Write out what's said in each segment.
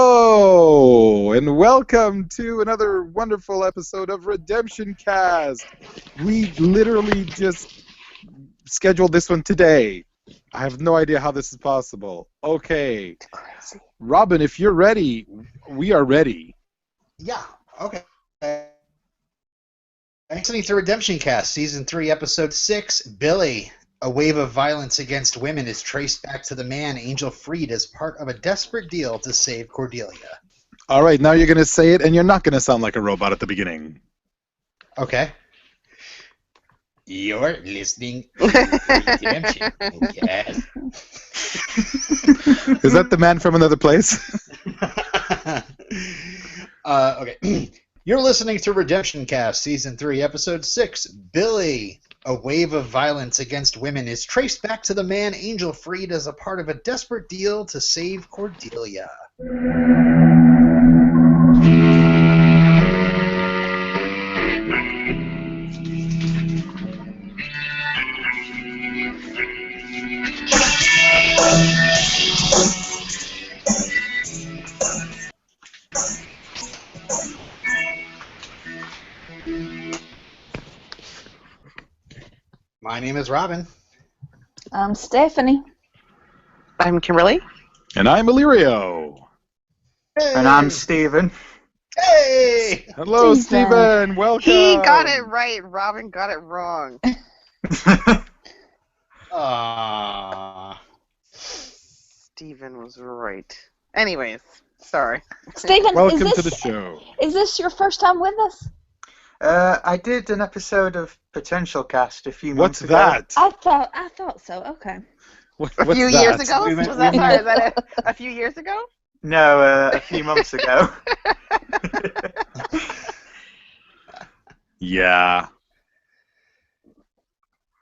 Hello, and welcome to another wonderful episode of Redemption Cast. We literally just scheduled this one today. I have no idea how this is possible. Okay, Crazy. Robin, if you're ready, we are ready. Yeah, okay. Listening to Redemption Cast, Season 3, Episode 6, Billy. A wave of violence against women is traced back to the man Angel freed as part of a desperate deal to save Cordelia. All right, now you're going to say it, and you're not going to sound like a robot at the beginning. Okay. You're listening to Redemption Cast. Is that the man from another place? Okay. You're listening to Redemption Cast, Season 3, Episode 6, Billy. A wave of violence against women is traced back to the man Angel freed as a part of a desperate deal to save Cordelia. My name is Robin. I'm Stephanie. I'm Kimberly. And I'm Alirio. Hey! And I'm Steven. Hey! Hello, Steven. Steven. Welcome. He got it right. Robin got it wrong. Aww. Steven was right. Anyways, sorry. Stephen, Welcome is to this, the show. Is this your first time with us? I did an episode of Potential Cast a few What's months ago. that? I thought so. Okay. What's A few that? years ago? We went- Was that, we sorry, went- is that a few years ago? No, a few months ago. Yeah.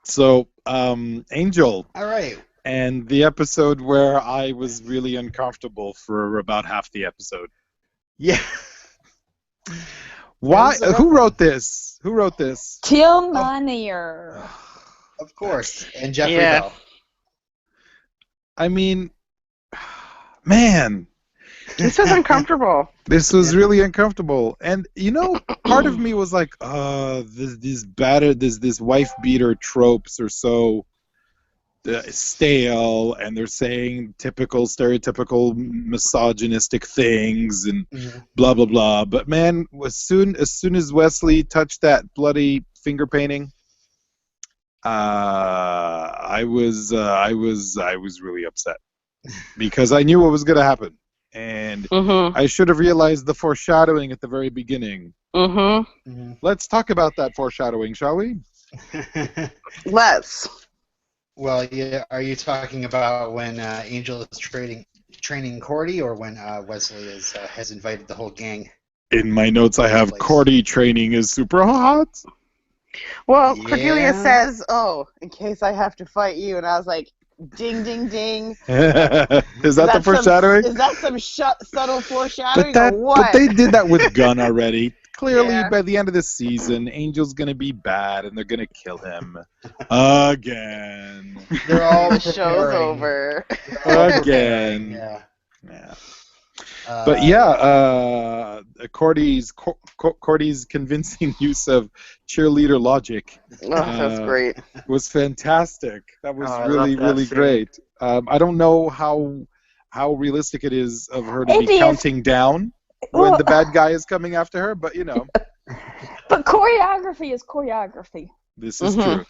So, Angel, All right. and the episode where I was really uncomfortable for about half the episode. Yeah. Why? That was Who wrote this? Who wrote this? Tim Minear. Of course. And Jeffrey Yeah. Bell. I mean, man, This was uncomfortable. this was really uncomfortable. And you know, part of me was like, this wife beater tropes are so stale, and they're saying typical, stereotypical misogynistic things and blah blah blah. But man, as soon as Wesley touched that bloody finger painting, I was really upset because I knew what was going to happen, and Mm-hmm. I should have realized the foreshadowing at the very beginning. Mm-hmm. Mhm. Let's talk about that foreshadowing, shall we? Let's. Well, yeah, are you talking about when Angel is training Cordy, or when Wesley has invited the whole gang? In my notes, I have Place. Cordy training is super hot. Well, Cordelia Yeah. says, "Oh, in case I have to fight you," and I was like, "Ding, ding, ding." Is that the foreshadowing? Is that some subtle foreshadowing, But or what? but they did that with Gunn already. Clearly, Yeah. by the end of this season, Angel's gonna be bad, and they're gonna kill him again. They're all The show's preparing. over. They're all Again. preparing, Yeah. Yeah. But yeah, Cordy's convincing use of cheerleader logic Oh, that's great. was fantastic. That was Oh, I really, love that really scene. great. I don't know how realistic it is of her to It be is. counting down when Well- the bad guy is coming after her, but you know, But choreography is choreography. this is Mhm. true.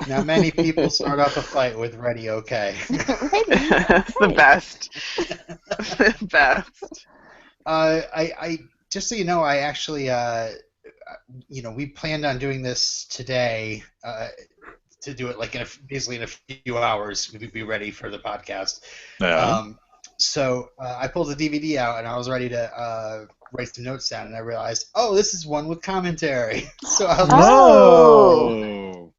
Not many people start off a fight with "Ready, okay." It's the best. The best. I just so you know, I actually, we planned on doing this today. To do it like basically in a few hours, we'd be ready for the podcast. Yeah. So I pulled the DVD out and I was ready to write some notes down, and I realized, oh, this is one with commentary. So I was like, No.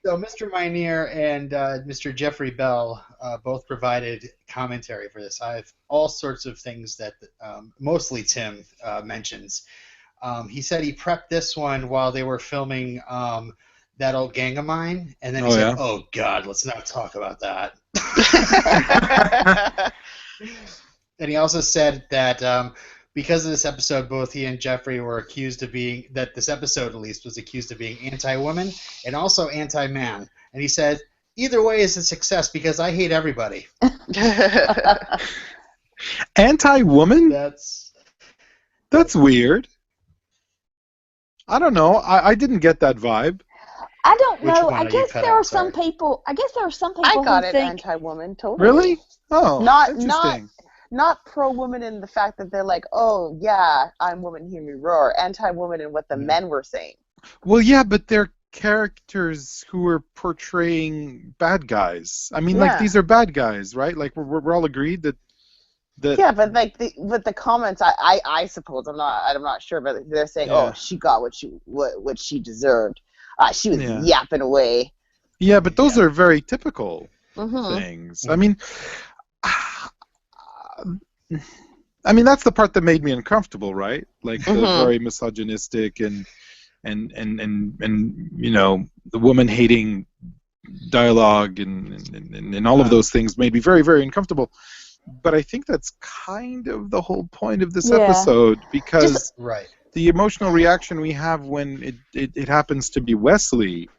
So Mr. Minear and Mr. Jeffrey Bell both provided commentary for this. I have all sorts of things that mostly Tim mentions. He said he prepped this one while they were filming That Old Gang of Mine, and then he said, yeah? "Oh God, let's not talk about that." And he also said that because of this episode, both he and Jeffrey were accused of being, that this episode at least was accused of being anti-woman and also anti-man. And he said, either way is a success because I hate everybody. Anti-woman? That's weird. I don't know. I didn't get that vibe. I don't Which know. one I are you guess cut there out? are some Sorry. people. I guess there are some people I got who it, think. anti-woman, totally. Really? Oh, Not interesting. not pro-woman in the fact that they're like, oh yeah, I'm woman, hear me roar. Anti-woman in what the men were saying. Well, yeah, but they're characters who are portraying bad guys. I mean, like, Yeah. these are bad guys, right? Like, we're all agreed that. Yeah, but like the comments, I suppose I'm not sure, but they're saying, Yeah. oh, she got what she deserved. She was Yeah. yapping away. Yeah, but those are very typical Mm-hmm. things. I mean, that's the part that made me uncomfortable, right? Like the Mhm. very misogynistic and you know, the woman hating dialogue and all of those things made me very, very uncomfortable. But I think that's kind of the whole point of this Yeah. episode, because right. the emotional reaction we have when it happens to be Wesley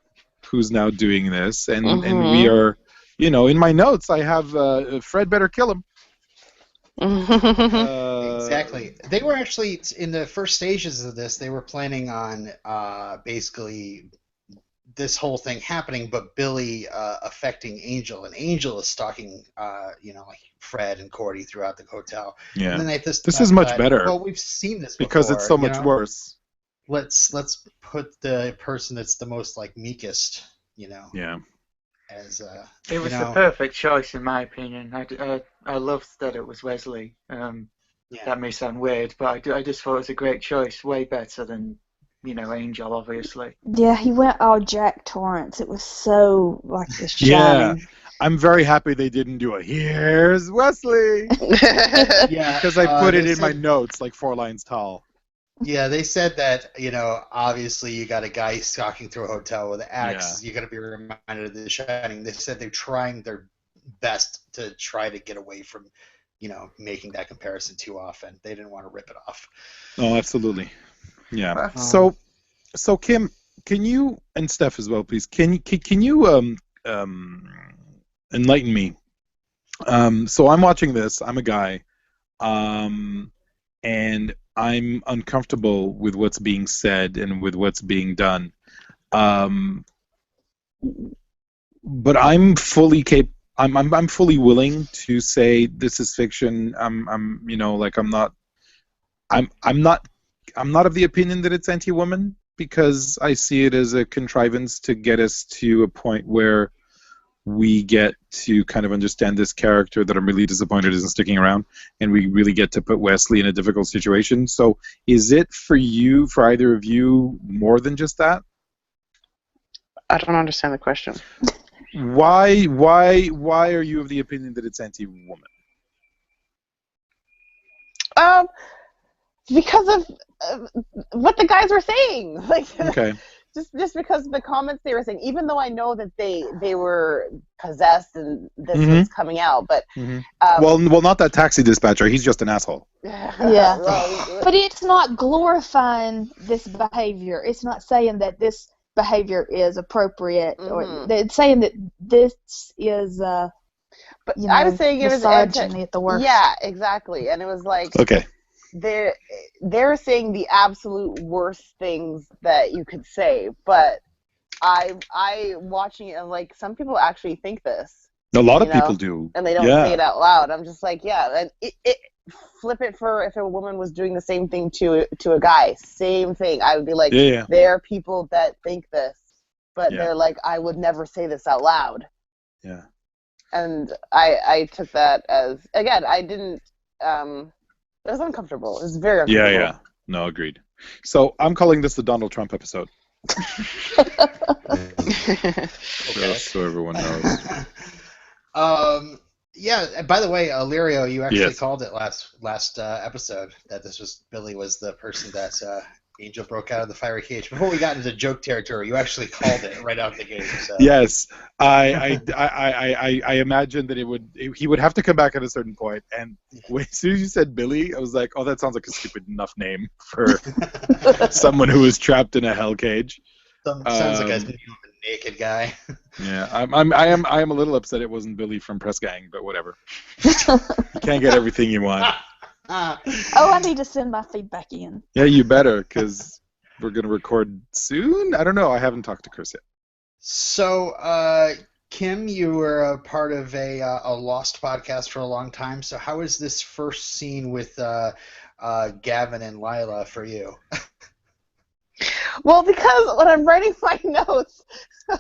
who's now doing this, and we are, you know, in my notes I have Fred better kill him. Exactly. They were actually, in the first stages of this, they were planning on basically this whole thing happening, but Billy affecting Angel, and Angel is stalking, like Fred and Cordy throughout the hotel. Yeah. And then This is much better. Well, we've seen this because before, it's so much worse. Let's put the person that's the most like meekest, Yeah. as It was the perfect choice, in my opinion. I loved that it was Wesley. That may sound weird, but I just thought it was a great choice, way better than, Angel, obviously. Yeah, he went all Jack Torrance. It was so like The Shining. Yeah. I'm very happy they didn't do a "Here's Wesley." Yeah, because I put it they in my said- notes like 4 lines tall. Yeah, they said that, obviously you got a guy stalking through a hotel with an axe. You got to be reminded of The Shining. They said they're trying their best to try to get away from, making that comparison too often. They didn't want to rip it off. Oh, absolutely. Yeah. So Kim, can you, and Steph as well, please, can you enlighten me? So I'm watching this. I'm a guy, and I'm uncomfortable with what's being said and with what's being done. But I'm fully I'm fully willing to say this is fiction. I'm not of the opinion that it's anti-woman, because I see it as a contrivance to get us to a point where we get to kind of understand this character that I'm really disappointed isn't sticking around, and we really get to put Wesley in a difficult situation. So is it for either of you, more than just that? I don't understand the question. Why are you of the opinion that it's anti-woman? Because of what the guys were saying. Like, Okay. just because of the comments they were saying, even though I know that they were possessed and this was coming out, but well, not that taxi dispatcher. He's just an asshole. Yeah. well, But it's not glorifying this behavior. It's not saying that this behavior is appropriate, or it's saying that this is but I was saying it was misogyny at the worst. Yeah, exactly. And it was like, Okay. they're saying the absolute worst things that you could say, but I watching it, and like, some people actually think this. A lot of people do, and they don't say it out loud. I'm just like, yeah, and it flip it for if a woman was doing the same thing to a guy, same thing. I would be like, there are people that think this, but they're like, I would never say this out loud. Yeah. And I took that as, again, I didn't. It was uncomfortable. It was very uncomfortable. Yeah. No, agreed. So I'm calling this the Donald Trump episode. So everyone knows. Yeah. By the way, Alirio, you actually called it last episode that Billy was the person that Angel broke out of the fiery cage. Before we got into joke territory, you actually called it right out the gate. So. Yes, I imagined that he would have to come back at a certain point, and as soon as you said Billy, I was like, oh, that sounds like a stupid enough name for someone who is trapped in a hell cage. Sounds like a naked guy. Yeah, I am a little upset it wasn't Billy from Press Gang, but whatever. You can't get everything you want. I need to send my feedback in. Yeah, you better, because we're going to record soon? I don't know. I haven't talked to Chris yet. So, Kim, you were a part of a Lost podcast for a long time. So how is this first scene with Gavin and Lila for you? Well, because when I'm writing my notes,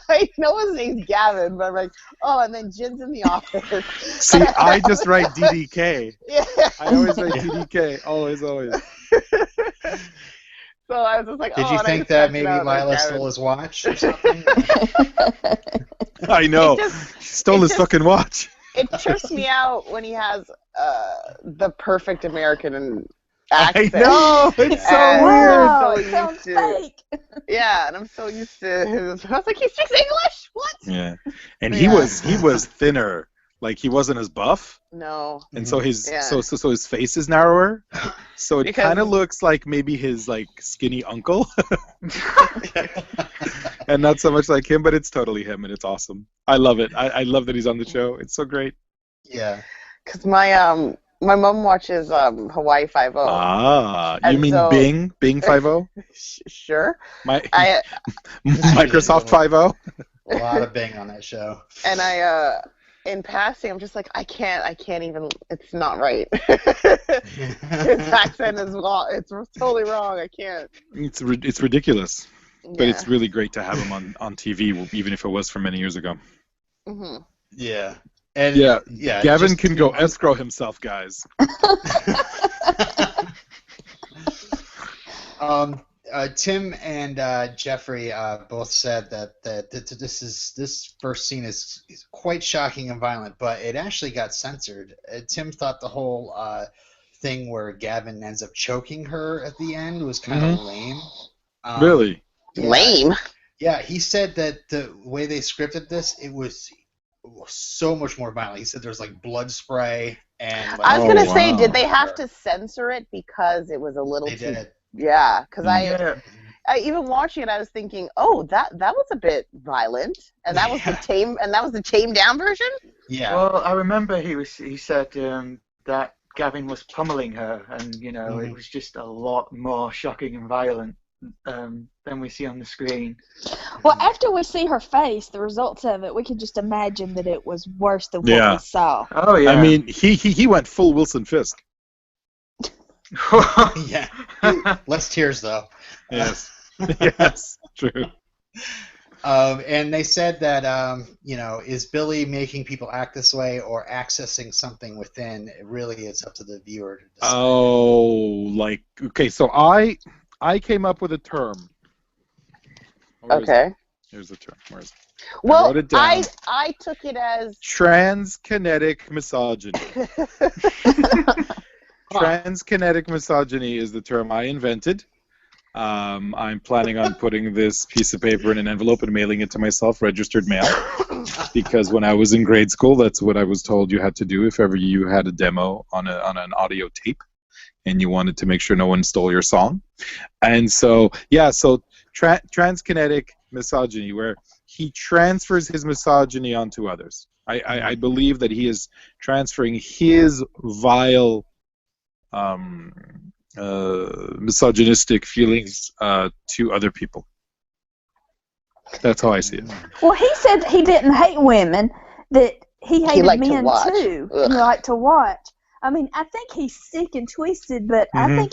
I know his name's Gavin, but I'm like, oh, and then Jin's in the office. See, I just write DDK. Yeah. I always write DDK. Always. So I was just like, Did you think that maybe Lila stole his watch or something? I know. She stole his fucking watch. It trips me out when he has the perfect American accent. I know. It's so Wow, weird. it sounds fake. Yeah, and I'm so used to his. I was like, he speaks English? What? Yeah, and he was thinner. Like, he wasn't as buff. No. And so his so his face is narrower. So it kind of looks like maybe his like skinny uncle. And not so much like him, but it's totally him, and it's awesome. I love it. I love that he's on the show. It's so great. Yeah. Because my mom watches Hawaii Five-0. Ah, you mean Bing 5-0? Sure. Microsoft 5-0? A lot of Bing on that show. And in passing, I'm just like, I can't even, it's not right. His accent is wrong. It's totally wrong. I can't. It's ridiculous. But it's really great to have him on TV, even if it was from many years ago. Mm-hmm. Yeah. And Gavin can go escrow himself, guys. Tim and Jeffrey both said that this first scene is quite shocking and violent, but it actually got censored. Tim thought the whole thing where Gavin ends up choking her at the end was kind of lame. Really? Lame? Yeah, he said that the way they scripted this, it was so much more violent. He said there's like blood spray and. Like, I was gonna say, did they have to censor it because it was a little too? They did. Yeah, because I even watching it, I was thinking, oh, that was a bit violent, and that was the tamed down version. Yeah. Well, I remember he said that Gavin was pummeling her, and it was just a lot more shocking and violent than we see on the screen. Well, after we see her face, the results of it, we can just imagine that it was worse than what we saw. Oh yeah. I mean, he went full Wilson Fisk. Yeah. Less tears though. Yes. Yes. True. And they said that is Billy making people act this way or accessing something within? It really is up to the viewer to decide. Okay. So I came up with a term. Okay. Here's the term. Where is it? Well, I wrote it down. I took it as transkinetic misogyny. Transkinetic misogyny is the term I invented. I'm planning on putting this piece of paper in an envelope and mailing it to myself, registered mail, because when I was in grade school, that's what I was told you had to do if ever you had a demo on an audio tape and you wanted to make sure no one stole your song. And so, transkinetic misogyny, where he transfers his misogyny onto others. I believe that he is transferring his vile misogynistic feelings to other people. That's how I see it. Well, he said he didn't hate women, that he hated men too. He liked to watch. I mean, I think he's sick and twisted, but I think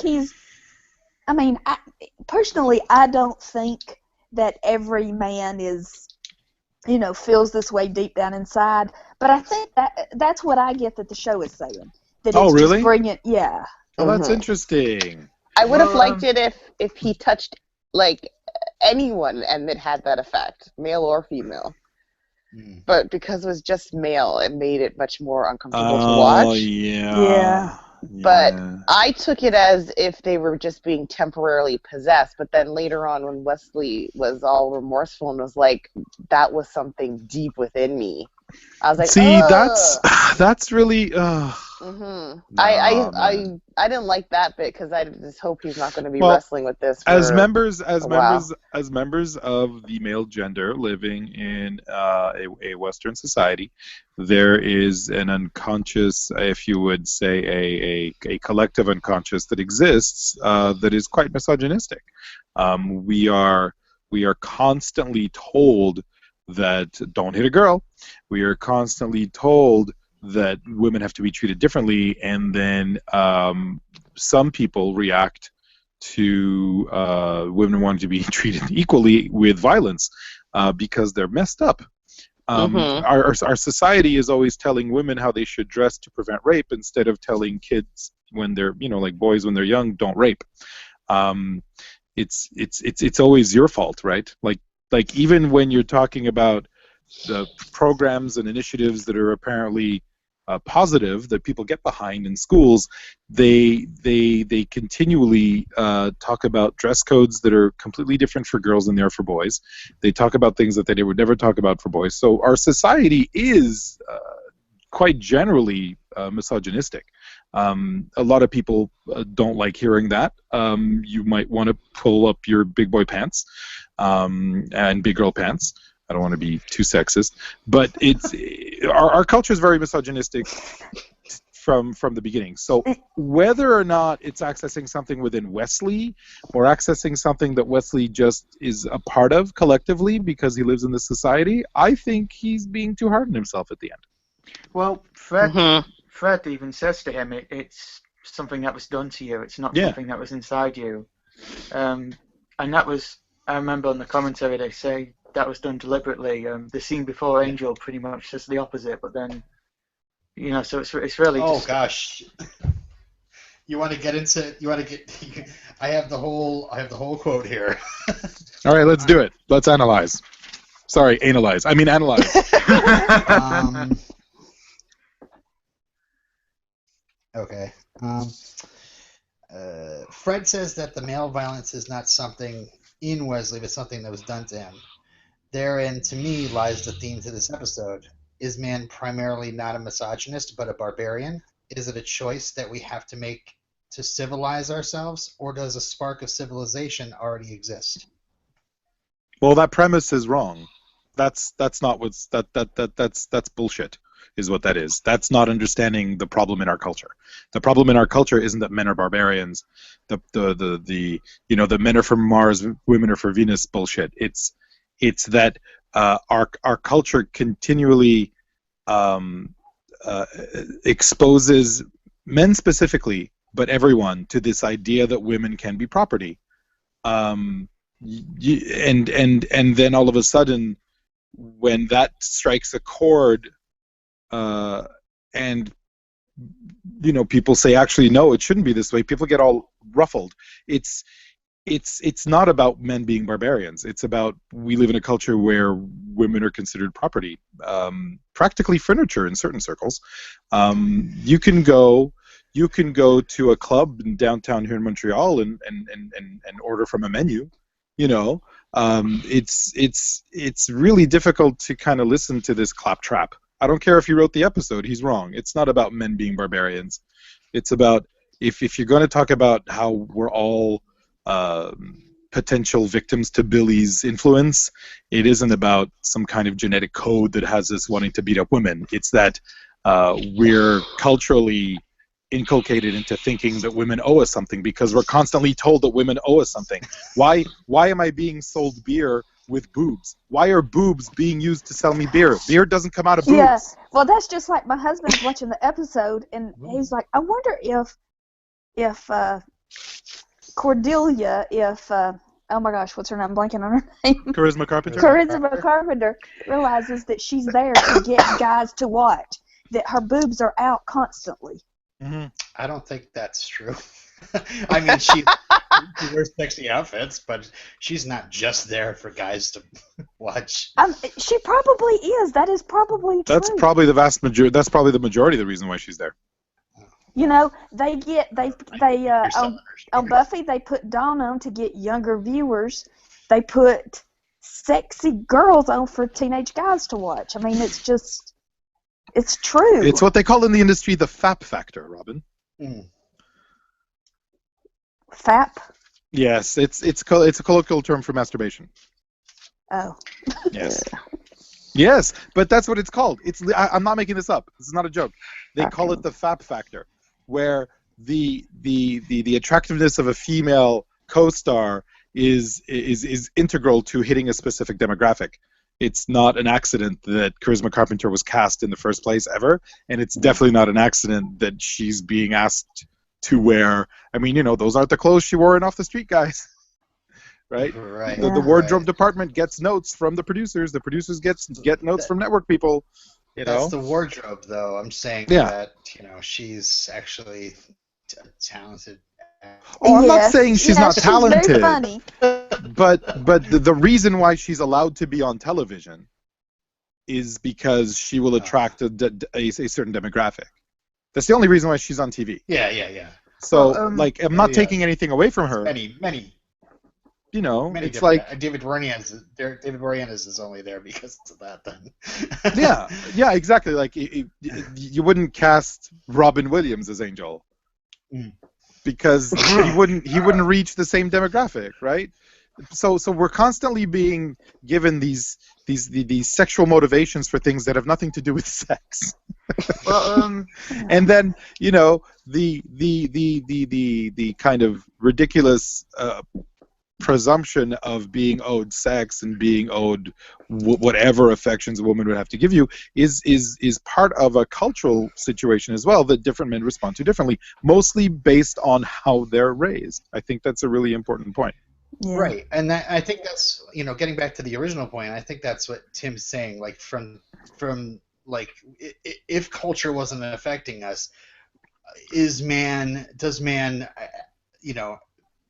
personally, I don't think that every man is, feels this way deep down inside. But I think that's what I get that the show is saying. That it's really? Just brilliant, yeah. Oh, that's interesting. I would have liked it if he touched like anyone and it had that effect, male or female. But because it was just male, it made it much more uncomfortable to watch. Oh, yeah. But I took it as if they were just being temporarily possessed. But then later on, when Wesley was all remorseful and was like, that was something deep within me, I was like, see, ugh. that's really. I didn't like that bit because I just hope he's not going to be wrestling with this for as members of the male gender living in a Western society, there is an unconscious, if you would say, a collective unconscious that exists that is quite misogynistic. We are constantly told that don't hit a girl. We are constantly told that women have to be treated differently, and then some people react to women wanting to be treated equally with violence because they're messed up. Our society is always telling women how they should dress to prevent rape instead of telling kids when they're, like boys when they're young, don't rape. It's always your fault, right? Like even when you're talking about the programs and initiatives that are apparently positive that people get behind in schools, they continually talk about dress codes that are completely different for girls than they are for boys. They talk about things that they would never talk about for boys. So our society is quite generally misogynistic. A lot of people don't like hearing that. You might want to pull up your big boy pants and big girl pants. I don't want to be too sexist, but it's our culture is very misogynistic from the beginning. So whether or not it's accessing something within Wesley or accessing something that Wesley just is a part of collectively because he lives in this society, I think he's being too hard on himself at the end. Well, Fred even says to him, it's something that was done to you. It's not something that was inside you. And that was, I remember on the commentary they say, that was done deliberately. The scene before Angel pretty much says the opposite, but then, so it's really. Oh just... gosh, you want to get into? I have the whole quote here. All right, let's do it. Let's analyze. Sorry, analyze. I mean analyze. Okay. Fred says that the male violence is not something in Wesley, but something that was done to him. Therein, to me, lies the theme to this episode. Is man primarily not a misogynist, but a barbarian? Is it a choice that we have to make to civilize ourselves, or does a spark of civilization already exist? Well, that premise is wrong. That's not what's that's bullshit. Is what that is. That's not understanding the problem in our culture. The problem in our culture isn't that men are barbarians. The men are from Mars, women are from Venus bullshit. It's that our culture continually exposes men specifically, but everyone, to this idea that women can be property. And then all of a sudden, when that strikes a chord, and people say, actually, no, it shouldn't be this way. People get all ruffled. It's not about men being barbarians. It's about we live in a culture where women are considered property, practically furniture in certain circles. You can go to a club in downtown here in Montreal and order from a menu. It's really difficult to kind of listen to this claptrap. I don't care if he wrote the episode; he's wrong. It's not about men being barbarians. It's about if you're going to talk about how we're all potential victims to Billy's influence, it isn't about some kind of genetic code that has us wanting to beat up women. It's that we're culturally inculcated into thinking that women owe us something because we're constantly told that women owe us something. Why am I being sold beer with boobs? Why are boobs being used to sell me beer? Beer doesn't come out of boobs. Yeah, well, that's just like my husband's watching the episode, and he's like, I wonder if Cordelia, oh my gosh, what's her name? I'm blanking on her name. Charisma Carpenter. Charisma Carpenter realizes that she's there to get guys to watch, that her boobs are out constantly. Mm-hmm. I don't think that's true. I mean, she wears sexy outfits, but she's not just there for guys to watch. She probably is. That is probably true. That's probably the vast majority. That's probably the majority of the reason why she's there. You know, on Buffy they put Dawn on to get younger viewers. They put sexy girls on for teenage guys to watch. I mean, it's true. It's what they call in the industry the FAP factor, Robin. FAP? Yes, it's a colloquial term for masturbation. Oh. Yes. Yes, but that's what it's called. I'm not making this up. This is not a joke. They call it the FAP factor, where the attractiveness of a female co-star is integral to hitting a specific demographic. It's not an accident that Charisma Carpenter was cast in the first place ever, and it's definitely not an accident that she's being asked to wear. I mean, those aren't the clothes she wore in Off the Street, guys. Right? Right. The wardrobe department gets notes from the producers. The producers get notes from network people. That's the wardrobe, though. I'm saying that she's actually talented. Oh, I'm not saying she's not talented. She's very funny. But the reason why she's allowed to be on television is because she will attract a certain demographic. That's the only reason why she's on TV. Yeah. So, I'm not taking anything away from her. Many. It's like David Boreanaz is only there because of that. Then. yeah, exactly. Like you wouldn't cast Robin Williams as Angel because he wouldn't reach the same demographic, right? So we're constantly being given these sexual motivations for things that have nothing to do with sex. Well, and then the kind of ridiculous presumption of being owed sex and being owed whatever affections a woman would have to give you is part of a cultural situation as well that different men respond to differently, mostly based on how they're raised. I think that's a really important point. Yeah. Right, and I think that's getting back to the original point. I think that's what Tim's saying. Like from like if culture wasn't affecting us, does man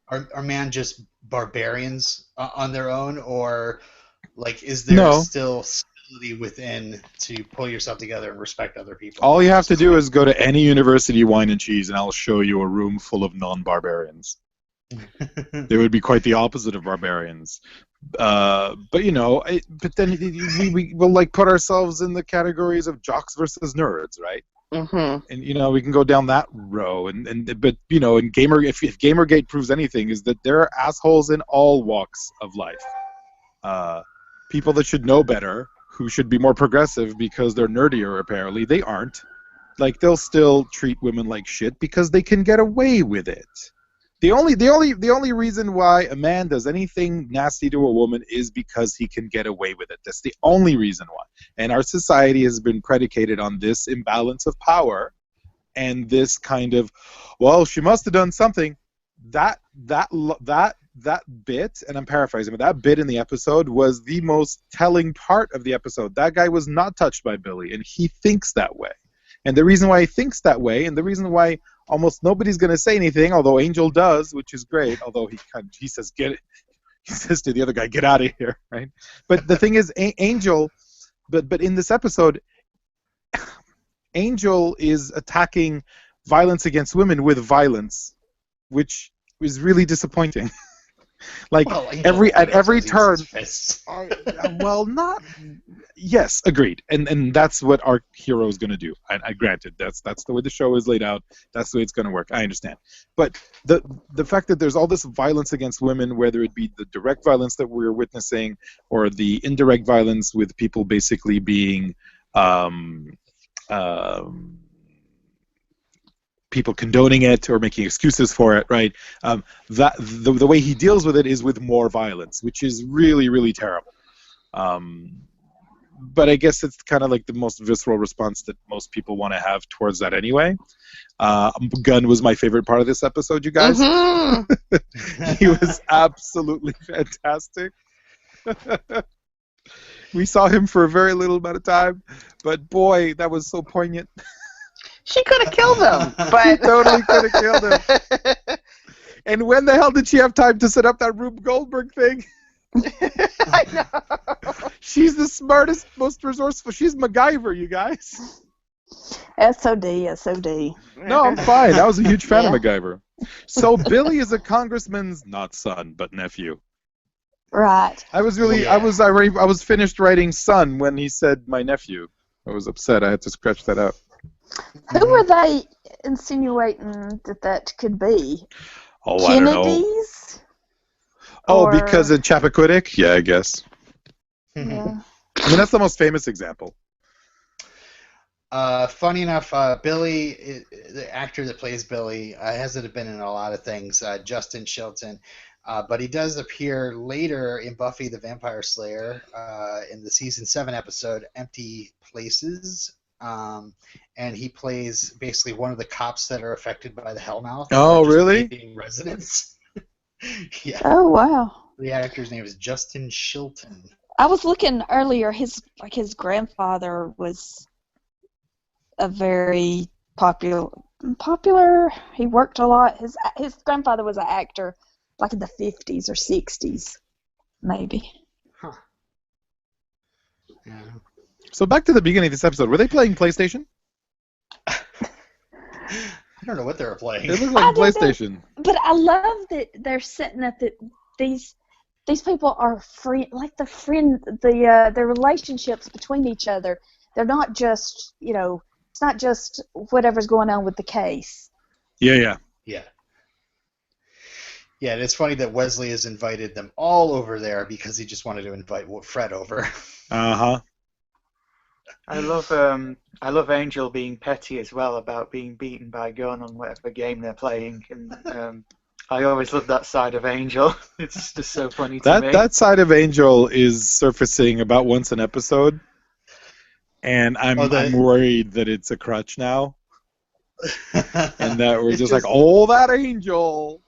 are man just barbarians on their own, or like is there still stability within to pull yourself together and respect other people? All you have to do is go to any university wine and cheese, and I'll show you a room full of non-barbarians. They would be quite the opposite of barbarians. But then we will like put ourselves in the categories of jocks versus nerds, right? Mm-hmm. And we can go down that row, and Gamergate, if Gamergate proves anything, is that there are assholes in all walks of life. People that should know better, who should be more progressive because they're nerdier. Apparently, they aren't. Like they'll still treat women like shit because they can get away with it. The only reason why a man does anything nasty to a woman is because he can get away with it. That's the only reason why. And our society has been predicated on this imbalance of power and this kind of, well, she must have done something. That bit, and I'm paraphrasing, but that bit in the episode was the most telling part of the episode. That guy was not touched by Billy, and he thinks that way. And the reason why he thinks that way, and the reason why almost nobody's going to say anything, although Angel does, which is great. Although he says he says to the other guy, "Get out of here!" Right? But the thing is, Angel, but in this episode, Angel is attacking violence against women with violence, which is really disappointing. Like at every turn. Well, not. Yes, agreed, and that's what our hero is going to do. I granted that's the way the show is laid out. That's the way it's going to work. I understand, but the fact that there's all this violence against women, whether it be the direct violence that we're witnessing or the indirect violence with people basically being people condoning it or making excuses for it, right? That the way he deals with it is with more violence, which is really, really terrible. But I guess it's kind of like the most visceral response that most people want to have towards that anyway. Gunn was my favorite part of this episode, you guys. Mm-hmm. He was absolutely fantastic. We saw him for a very little amount of time, but boy, that was so poignant. She could have killed him, but she totally could have killed him. And when the hell did she have time to set up that Rube Goldberg thing? I know. She's the smartest, most resourceful. She's MacGyver, you guys. SOD, SOD. No, I'm fine. I was a huge fan Yeah. of MacGyver. So Billy is a congressman's not son, but nephew. Right. I was really, Yeah. I was finished writing son when he said my nephew. I was upset. I had to scratch that out. Who were they insinuating that could be? Oh, I don't know. Kennedys? Oh, Or- because of Chappaquiddick? Yeah, I guess. Yeah. I mean, that's the most famous example. Funny enough, Billy, the actor that plays Billy, hasn't been in a lot of things, Justin Chilton, but he does appear later in Buffy the Vampire Slayer in the season 7 episode Empty Places, and he plays basically one of the cops that are affected by the Hellmouth. Oh, really? Being residents. Yeah. Oh, wow. The actor's name is Justin Chilton. I was looking earlier. His grandfather was a very popular. He worked a lot. His grandfather was an actor, like in the 50s or 60s, maybe. Huh. Yeah. So back to the beginning of this episode. Were they playing PlayStation? I don't know what they were playing. It looked like PlayStation. But I love that they're setting up that these people are their relationships between each other. They're not just, it's not just whatever's going on with the case. Yeah. Yeah. Yeah, and it's funny that Wesley has invited them all over there because he just wanted to invite Fred over. Uh-huh. I love Angel being petty as well about being beaten by Gunn on whatever game they're playing, and I always love that side of Angel. It's just so funny to me. That side of Angel is surfacing about once an episode, and I'm worried that it's a crutch now, and that we're just like, oh, that Angel.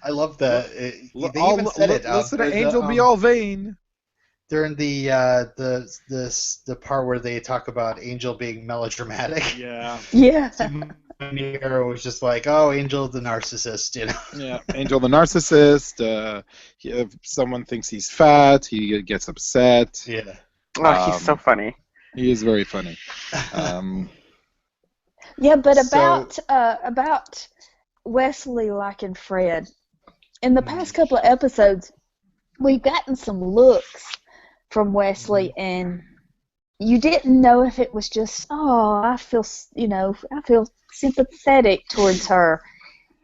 I love that. They even said it. Listen to Angel be all vain. During the part where they talk about Angel being melodramatic. Yeah. Yeah. Nero was just like, oh, Angel the narcissist, Yeah, Angel the narcissist. If someone thinks he's fat, he gets upset. Yeah. Oh, he's so funny. He is very funny. Yeah, but about Wesley liking Fred. In the past couple of episodes, we've gotten some looks from Wesley, and you didn't know if it was just, I feel sympathetic towards her,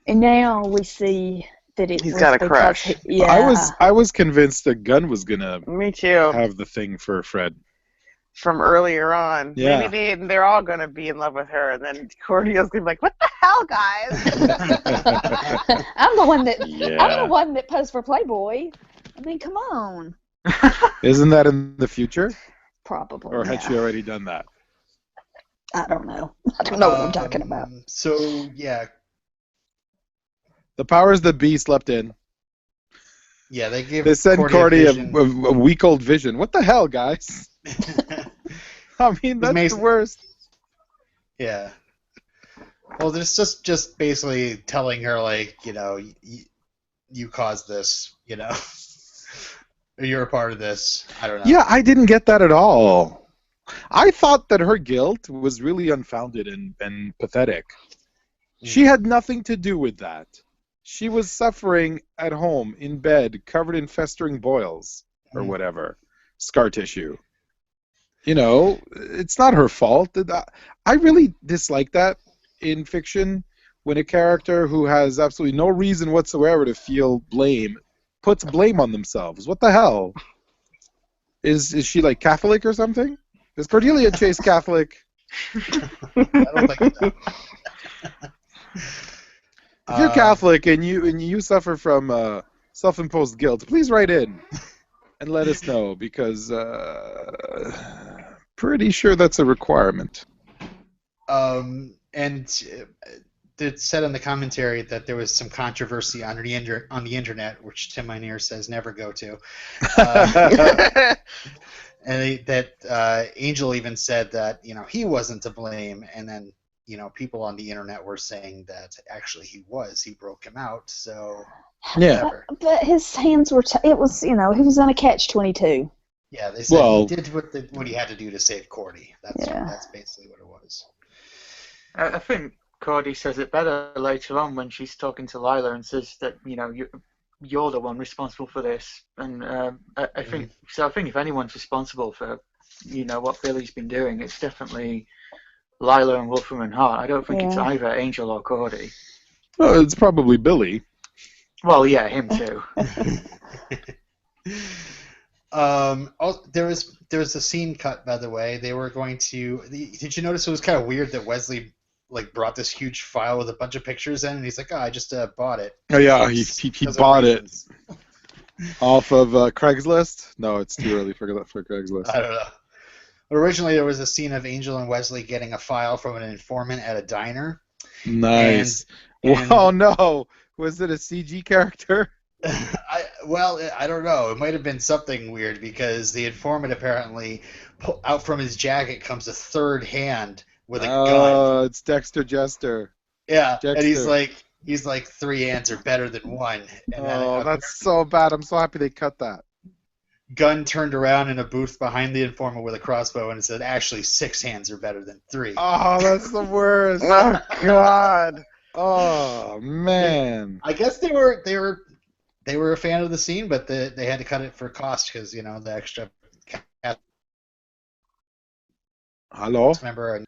and now we see that he's got a crush. I was convinced that Gunn was gonna Me too. have the thing for Fred from earlier on. Yeah. Maybe they're all gonna be in love with her, and then Cordeo's gonna be like, "What the hell, guys?" I'm the one that posed for Playboy. I mean, come on. Isn't that in the future? Probably. Or had she already done that? I don't know. I don't know what I'm talking about. So, yeah. The powers that be slept in. Yeah, they sent Cordy a week-old vision. What the hell, guys? I mean, that's the worst. Yeah. Well, it's just basically telling her, like, you caused this, You're a part of this. I don't know. Yeah, I didn't get that at all. I thought that her guilt was really unfounded and pathetic. She had nothing to do with that. She was suffering at home, in bed, covered in festering boils, or whatever. Scar tissue. It's not her fault. I really dislike that in fiction, when a character who has absolutely no reason whatsoever to feel blame puts blame on themselves. What the hell? Is she like Catholic or something? Is Cordelia Chase Catholic? I don't think so. If you're Catholic and you suffer from self-imposed guilt, please write in and let us know, because pretty sure that's a requirement. And it said in the commentary that there was some controversy on the internet, which Tim Minear says never go to. And that Angel even said that he wasn't to blame, and then people on the internet were saying that actually he was. He broke him out. So yeah. But his hands were. It was he was on a catch-22. Yeah, they said he did what he had to do to save Cordy. That's basically what it was. I think Cordy says it better later on when she's talking to Lila and says that you're the one responsible for this, and I think so. I think if anyone's responsible for what Billy's been doing, it's definitely Lila and Wolfram and Hart. I don't think it's either Angel or Cordy. Oh, it's probably Billy. Well, yeah, him too. There was a scene cut, by the way. They were going to. Did you notice it was kind of weird that Wesley brought this huge file with a bunch of pictures in, and he's like, "Oh, I just bought it." Oh yeah, he bought it off of Craigslist. No, it's too early for Craigslist. I don't know. Originally, there was a scene of Angel and Wesley getting a file from an informant at a diner. Nice. Oh no, was it a CG character? I don't know. It might have been something weird because the informant apparently out from his jacket comes a third hand with a gun. Oh, it's Dexter Jester. Yeah, Dexter. And he's like 3 hands are better than 1. And that's so bad. I'm so happy they cut that. Gunn turned around in a booth behind the informant with a crossbow and said, "Actually, 6 hands are better than 3." Oh, that's the worst. Oh God. Oh man. I guess they were a fan of the scene, but they had to cut it for cost because the extra cast member, and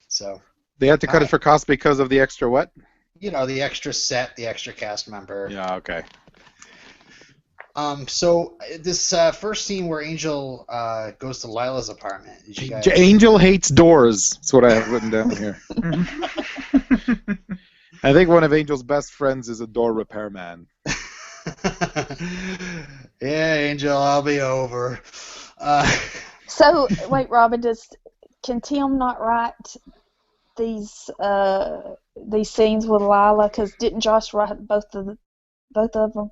so they had to cut it for cost because of the extra what? The extra set, the extra cast member. Yeah. Okay. So this first scene where Angel goes to Lila's apartment. Angel hates doors. That's what I have written down here. I think one of Angel's best friends is a door repairman. Yeah, Angel, I'll be over. So wait, Robin, can Tim not write these scenes with Lila? Because didn't Josh write both of them?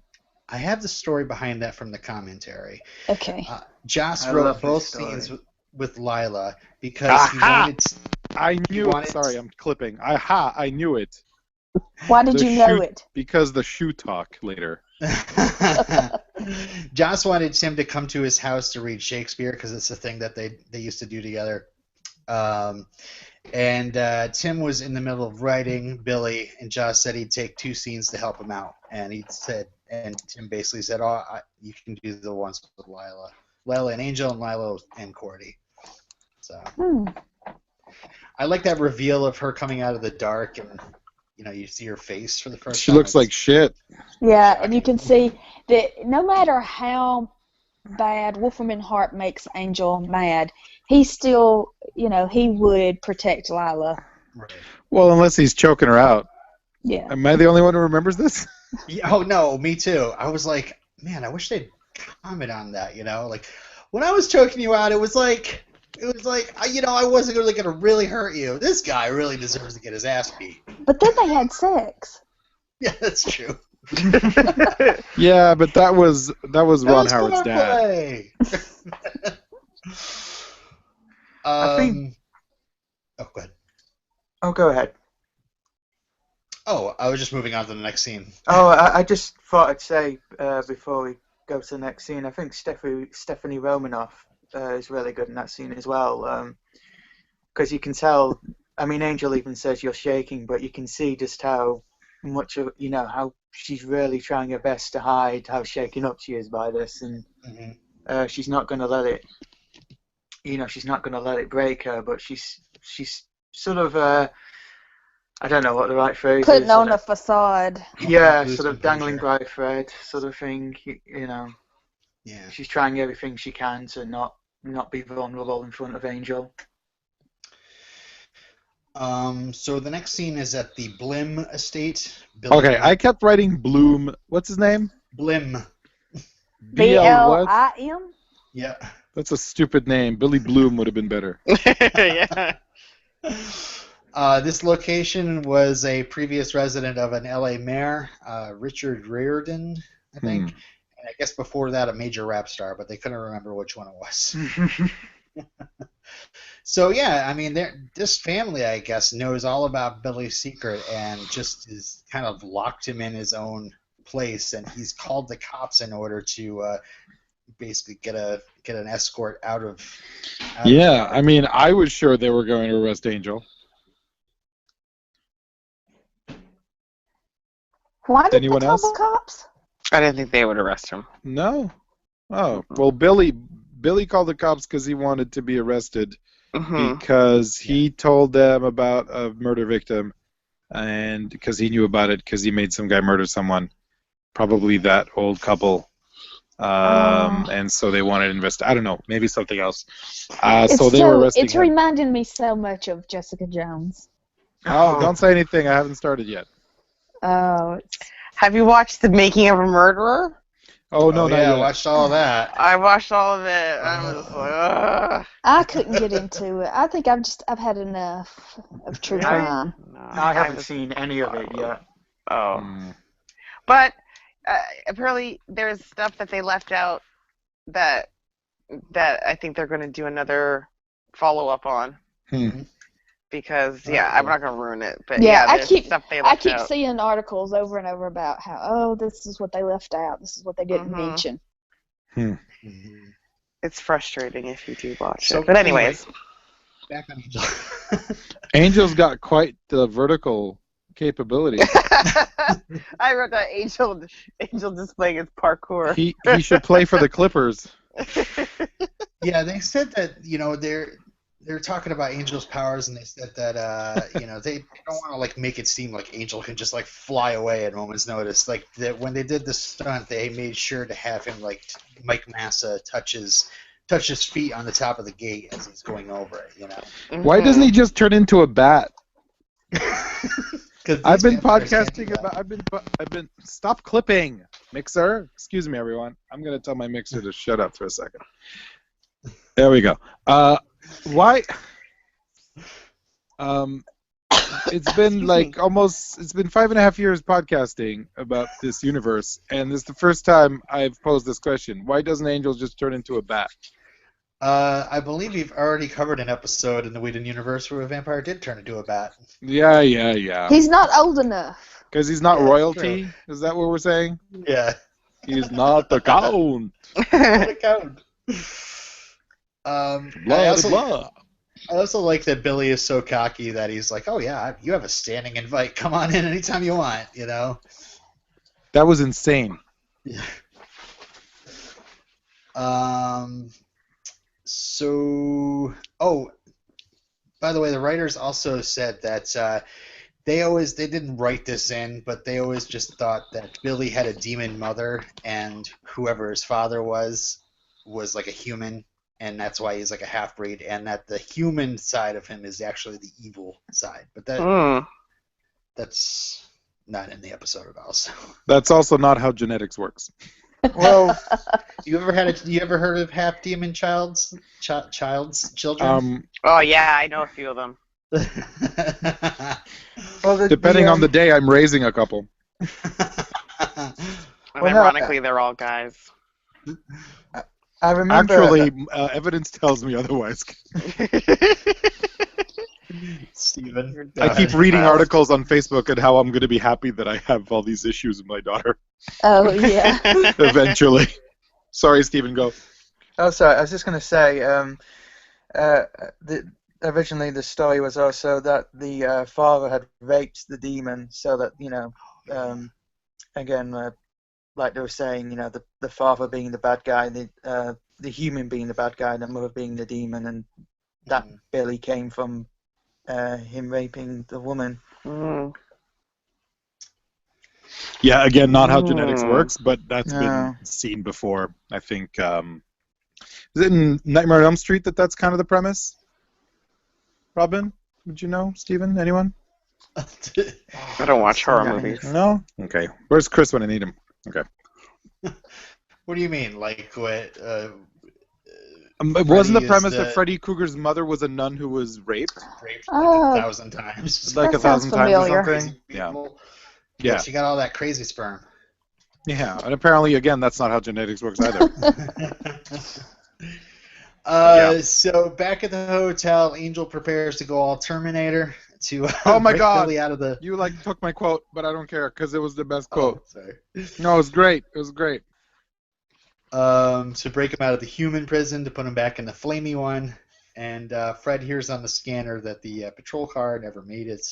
I have the story behind that from the commentary. Okay. Josh wrote both scenes with Lila because he wanted. I knew it. Sorry, I'm clipping. I knew it. Why did you know it? Because the shoe talk later. Joss wanted Tim to come to his house to read Shakespeare because it's a thing that they used to do together. And Tim was in the middle of writing Billy, and Joss said he'd take 2 scenes to help him out. And Tim basically said, "Oh, you can do the ones with Lila and Angel, and Lila and Cordy." So I like that reveal of her coming out of the dark and. You see her face for the first time. She looks like shit. Yeah, and you can see that no matter how bad Wolfram and Hart makes Angel mad, he still, he would protect Lila. Right. Well, unless he's choking her out. Yeah. Am I the only one who remembers this? Yeah, oh, no, me too. I was like, man, I wish they'd comment on that, Like, when I was choking you out, it was like, I wasn't really going to really hurt you. This guy really deserves to get his ass beat. But then they had sex. Yeah, that's true. Yeah, but that was Ron Howard's dad. I think. Oh, go ahead. Oh, go ahead. Oh, I was just moving on to the next scene. Oh, I just thought I'd say before we go to the next scene, I think Stephanie Romanoff is really good in that scene as well, because you can tell. I mean, Angel even says you're shaking, but you can see just how much of how she's really trying her best to hide how shaken up she is by this, and she's not going to let it. She's not going to let it break her, but she's sort of. I don't know what the right phrase is. Putting on a facade. Yeah, sort of dangling by a thread, sort of thing. Yeah. She's trying everything she can to not be vulnerable in front of Angel. So the next scene is at the Blim estate. Okay, I kept writing Bloom. What's his name? Blim. B-L-I-M? Yeah. That's a stupid name. Billy Bloom would have been better. Yeah. This location was a previous resident of an LA mayor, Richard Riordan, I think. And I guess before that a major rap star, but they couldn't remember which one it was. So yeah, I mean, this family, I guess, knows all about Billy's secret and just is kind of locked him in his own place, and he's called the cops in order to basically get a get an escort out of. Yeah, I mean, I was sure they were going to arrest Angel. Why did Anyone they call else? the cops? I didn't think they would arrest him. No. Oh, well, Billy called the cops because he wanted to be arrested because he told them about a murder victim, and because he knew about it because he made some guy murder someone, probably that old couple. And so they wanted to invest. I don't know, maybe something else. So they were arresting It's him. reminding me so much of Jessica Jones. Oh, don't say anything. I haven't started yet. Oh, Have you watched The Making of a Murderer? Oh no, not yet. I watched all that. I watched all of it. I'm just like, ugh. I couldn't get into it. I think I've had enough of true crime. I haven't seen any of it yet. But apparently there's stuff that they left out that I think they're going to do another follow-up on. Because, I'm not going to ruin it. But there's stuff they left out. I keep seeing articles over and over about how, this is what they left out. This is what they didn't mention. It's frustrating if you do watch it. But anyways. Back on Angel. Angel's got quite the vertical capability. I wrote that Angel displaying his parkour. He should play for the Clippers. Yeah, they said that, they're talking about Angel's powers, and they said that they don't want to like make it seem like Angel can just like fly away at a moment's notice. Like that when they did the stunt, they made sure to have him like Mike Massa touch his feet on the top of the gate as he's going over it. Why doesn't he just turn into a bat? I've been podcasting about. I've been. Stop clipping, Mixer. Excuse me, everyone. I'm gonna tell my Mixer to shut up for a second. There we go. Why? It's been like it's been 5.5 years podcasting about this universe, and this is the first time I've posed this question. Why doesn't Angel just turn into a bat? I believe you've already covered an episode in the Whedon universe where a vampire did turn into a bat. Yeah. He's not old enough. Because he's not royalty? Is that what we're saying? Yeah. He's not the count. Not the count. Blah. I also like that Billy is so cocky that he's like, oh yeah, you have a standing invite. Come on in anytime you want, That was insane. Yeah. By the way, the writers also said that they didn't write this in, but they always just thought that Billy had a demon mother, and whoever his father was like a human, and that's why he's like a half-breed, and that the human side of him is actually the evil side. But that's not in the episode at all. So. That's also not how genetics works. Well, you ever heard of half demon children? Oh yeah, I know a few of them. Depending on the day, I'm raising a couple. Ironically, they're all guys. I remember. Actually, evidence tells me otherwise. Steven. I keep reading articles on Facebook and how I'm going to be happy that I have all these issues with my daughter. Oh, yeah. Eventually. Sorry, Steven, go. Oh, sorry. I was just going to say, originally the story was also that the father had raped the demon, so that, again, like they were saying, the father being the bad guy, the human being the bad guy, and the mother being the demon, and that Billy came from him raping the woman. Yeah, again, not how genetics works, but that's been seen before. I think, is it in Nightmare on Elm Street that's kind of the premise? Robin, would you know? Steven, anyone? I don't watch horror movies. No? Okay. Where's Chris when I need him? Okay. What do you mean? Like what? It wasn't the premise that Freddy Krueger's mother was a nun who was raped? Raped like 1,000 times. Like 1,000 times or something? Yeah. She got all that crazy sperm. Yeah, and apparently, again, that's not how genetics works either. So back at the hotel, Angel prepares to go all Terminator to oh my God! Billy out of the... You took my quote, but I don't care because it was the best quote. Sorry. No, it was great. It was great. to break him out of the human prison to put him back in the flamey one. And Fred hears on the scanner that the patrol car never made it.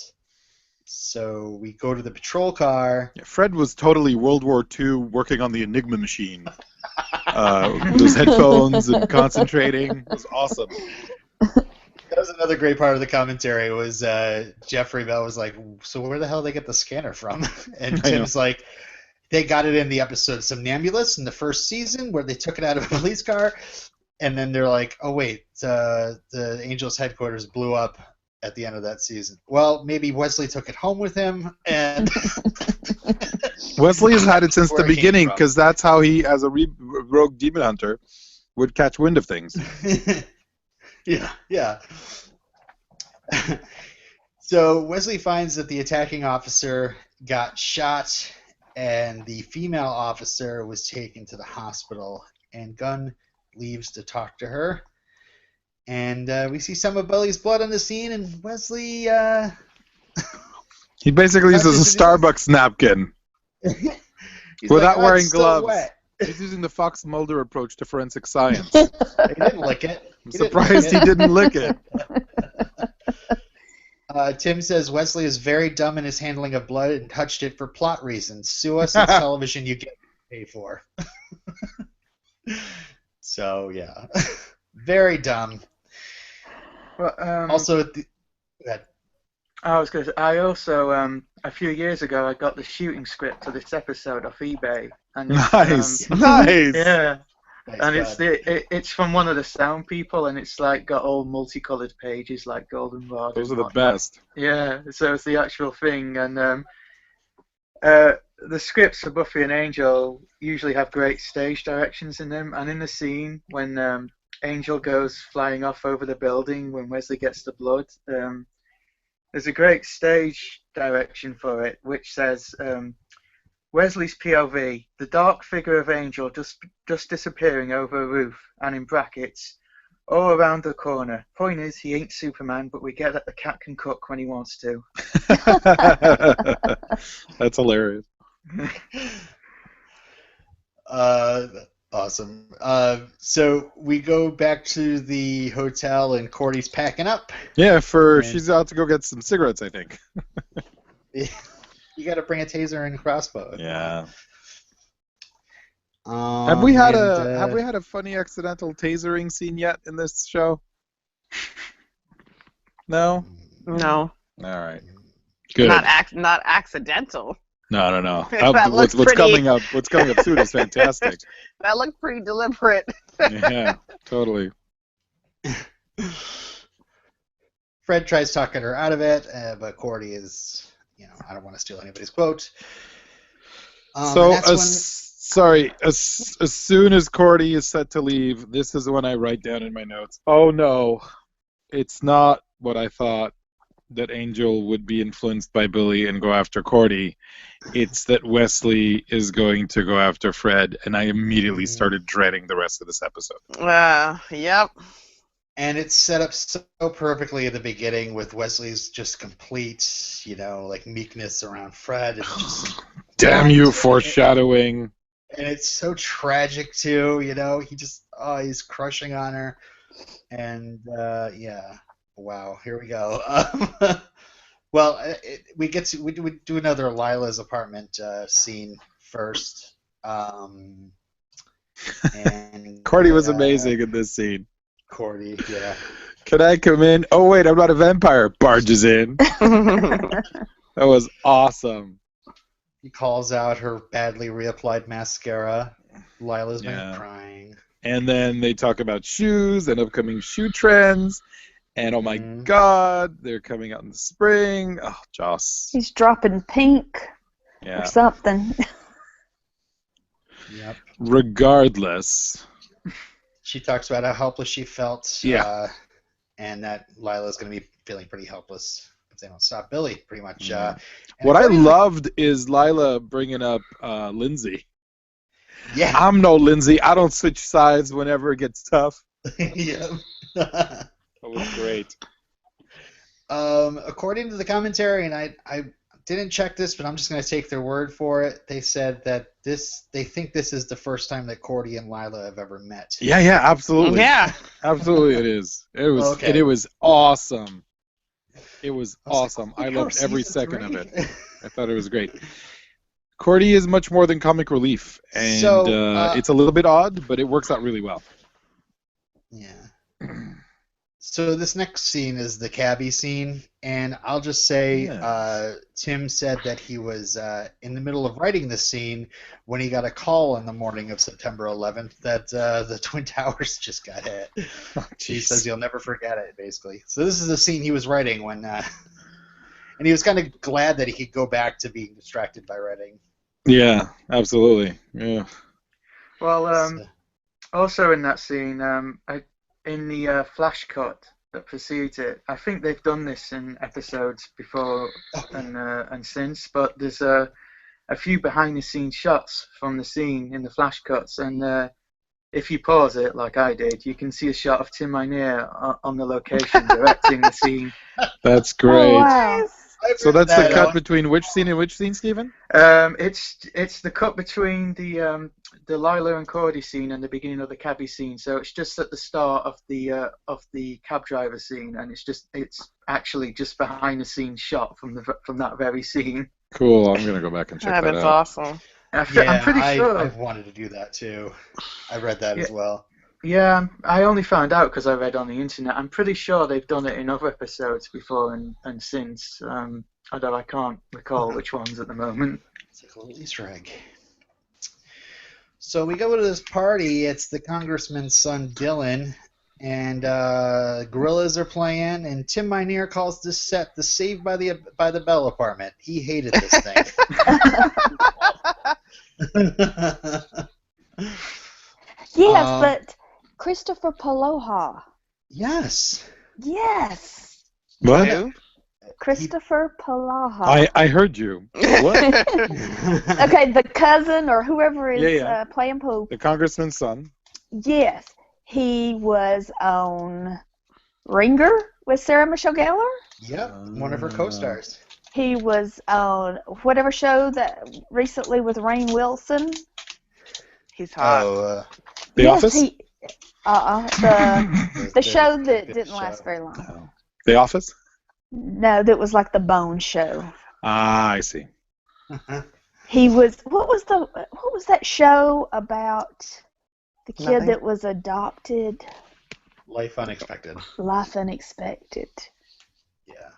So we go to the patrol car. Yeah, Fred was totally World War II working on the Enigma machine. Those headphones and concentrating. It was awesome. That was another great part of the commentary was Jeffrey Bell was like, so where the hell did they get the scanner from? And Tim's like, they got it in the episode Somnambulist in the first season where they took it out of a police car. And then they're like, oh, wait, the Angels headquarters blew up at the end of that season. Well, maybe Wesley took it home with him. And Wesley has had it since the beginning because that's how he, as a rogue demon hunter, would catch wind of things. Yeah. So Wesley finds that the attacking officer got shot and the female officer was taken to the hospital, and Gunn leaves to talk to her. And we see some of Billy's blood on the scene, and Wesley... he basically uses a Starbucks napkin without wearing gloves. So he's using the Fox Mulder approach to forensic science. He didn't lick it. I'm surprised he didn't lick it. Tim says Wesley is very dumb in his handling of blood and touched it for plot reasons. Sue us, it's television you get paid for. So, yeah. Very dumb. Well, also, go ahead. I was going to say, I also, a few years ago, I got the shooting script of this episode off eBay. And nice! Nice! Yeah. Nice, and it's from one of the sound people, and it's like got all multicolored pages like goldenrod. Those are the best. Yeah, so it's the actual thing, and the scripts for Buffy and Angel usually have great stage directions in them, and in the scene when Angel goes flying off over the building when Wesley gets the blood, there's a great stage direction for it, which says. Wesley's POV, the dark figure of Angel just disappearing over a roof, and in brackets, all around the corner. Point is, he ain't Superman, but we get that the cat can cook when he wants to. That's hilarious. Awesome. So we go back to the hotel, and Cordy's packing up. Yeah, she's out to go get some cigarettes, I think. You got to bring a taser and crossbow. Yeah. Have we had a funny accidental tasering scene yet in this show? No. No. All right. Good. Not accidental. No. What's coming up? What's coming up soon is fantastic. That looked pretty deliberate. Yeah, totally. Fred tries talking her out of it, but Cordy is. I don't want to steal anybody's quote. As soon as Cordy is set to leave, this is when I write down in my notes, oh no, it's not what I thought, that Angel would be influenced by Billy and go after Cordy. It's that Wesley is going to go after Fred, and I immediately started dreading the rest of this episode. Yep. And it's set up so perfectly at the beginning with Wesley's just complete, meekness around Fred. It's just damn you, foreshadowing. And it's so tragic, too, he just, he's crushing on her. And, wow, here we go. Well, we do another Lila's apartment scene first. And Cordy was amazing in this scene. Cordy, yeah. Can I come in? Oh, wait, I'm not a vampire. Barges in. That was awesome. He calls out her badly reapplied mascara. Lila's been crying. And then they talk about shoes and upcoming shoe trends. And oh my God, they're coming out in the spring. Oh, Joss. He's dropping pink or something. Yep. Regardless. She talks about how helpless she felt. Yeah. And that Lila's going to be feeling pretty helpless if they don't stop Billy, pretty much. What I loved is Lila bringing up Lindsay. Yeah. I'm no Lindsay. I don't switch sides whenever it gets tough. Yeah. That was great. According to the commentary, and I didn't check this, but I'm just going to take their word for it. They said that they think this is the first time that Cordy and Lila have ever met. Yeah, absolutely. Yeah. Absolutely it is. It was Okay. and it was awesome. It was awesome. Like, I loved every season second of 3? it. I thought it was great. Cordy is much more than comic relief, and it's a little bit odd, but it works out really well. Yeah. So this next scene is the cabbie scene, and I'll just say Tim said that he was in the middle of writing this scene when he got a call on the morning of September 11th that the Twin Towers just got hit. He says he'll never forget it, basically. So this is the scene he was writing when, and he was kind of glad that he could go back to being distracted by writing. Yeah, absolutely. Yeah. Well, also in that scene, in the flash cut that precedes it, I think they've done this in episodes before and since, but there's a few behind-the-scenes shots from the scene in the flash cuts, and if you pause it, like I did, you can see a shot of Tim Minear on the location directing the scene. That's great. Oh, wow. So that's the cut between which scene and which scene, Stephen? It's the cut between the Lila and Cordy scene and the beginning of the cabbie scene. So it's just at the start of the cab driver scene, and it's actually just behind the scenes shot from that very scene. Cool. I'm gonna go back and check that out. That's awesome. I'm pretty sure. I've wanted to do that too. I read that as well. Yeah, I only found out because I read on the internet. I'm pretty sure they've done it in other episodes before and since, although I can't recall which ones at the moment. It's like a little Easter egg. So we go to this party. It's the congressman's son, Dylan, and gorillas are playing, and Tim Minear calls this set the Saved by the Bell apartment. He hated this thing. Yes, but Christopher Paloha. Yes. Yes. What? Who? Christopher Palaha. I heard you. What? Okay, the cousin or whoever is playing pool. The congressman's son. Yes, he was on Ringer with Sarah Michelle Gellar. Yep, one of her co-stars. He was on whatever show that recently with Rainn Wilson. He's hot. Oh, The Office? The show that didn't last very long. Oh. The Office? No, that was like the Bone show. Ah, I see. He was. What was that show about the kid that was adopted? Life Unexpected. Life Unexpected. Yeah.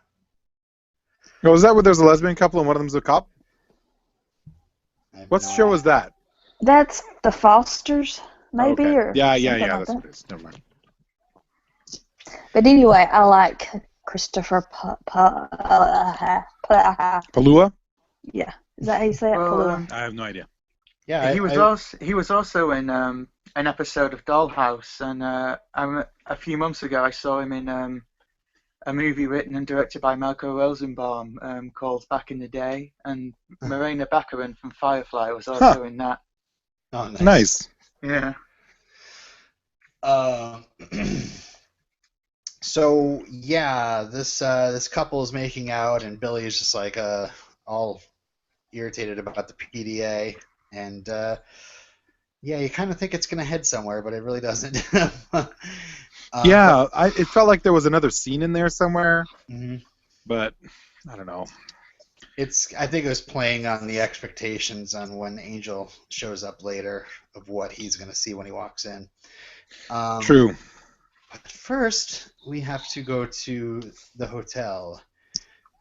Oh, is that where there's a lesbian couple and one of them's a cop? What show was that? That's The Fosters, maybe, okay. or yeah. like That's that. what it is. Never mind. But anyway, I like Christopher Palua? Yeah, is that how you say it? Palua. I have no idea. Yeah, he was also in an episode of Dollhouse, and a few months ago I saw him in a movie written and directed by Malco Rosenbaum called Back in the Day, and Morena Baccarin from Firefly was also in that. Oh, nice. Yeah. So yeah, this couple is making out, and Billy is just like all irritated about the PDA, and yeah, you kind of think it's gonna head somewhere, but it really doesn't. It felt like there was another scene in there somewhere, but I don't know. I think it was playing on the expectations on when Angel shows up later of what he's gonna see when he walks in. True. But first, we have to go to the hotel,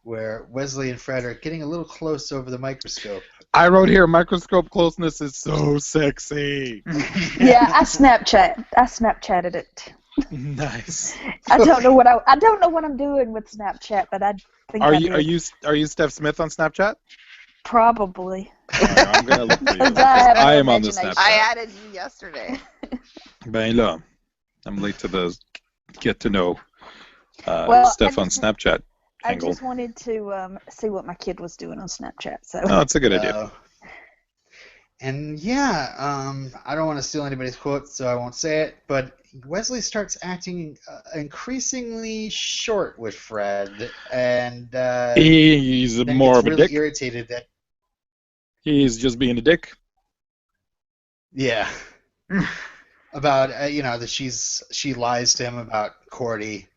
where Wesley and Fred are getting a little close over the microscope. I wrote here, microscope closeness is so sexy. Yeah, I Snapchatted it. Nice. I don't know what I'm doing with Snapchat, but I think Are you Steph Smith on Snapchat? Probably. I'm gonna look for you. I am on the Snapchat. I added you yesterday. Ben là, I'm late to the get to know Steph on Snapchat angle. I just wanted to see what my kid was doing on Snapchat. So. Oh, it's a good idea. And yeah, I don't want to steal anybody's quote, so I won't say it, but Wesley starts acting increasingly short with Fred, and he's then more gets of a really dick. irritated that. He's just being a dick. Yeah. About that she lies to him about Cordy.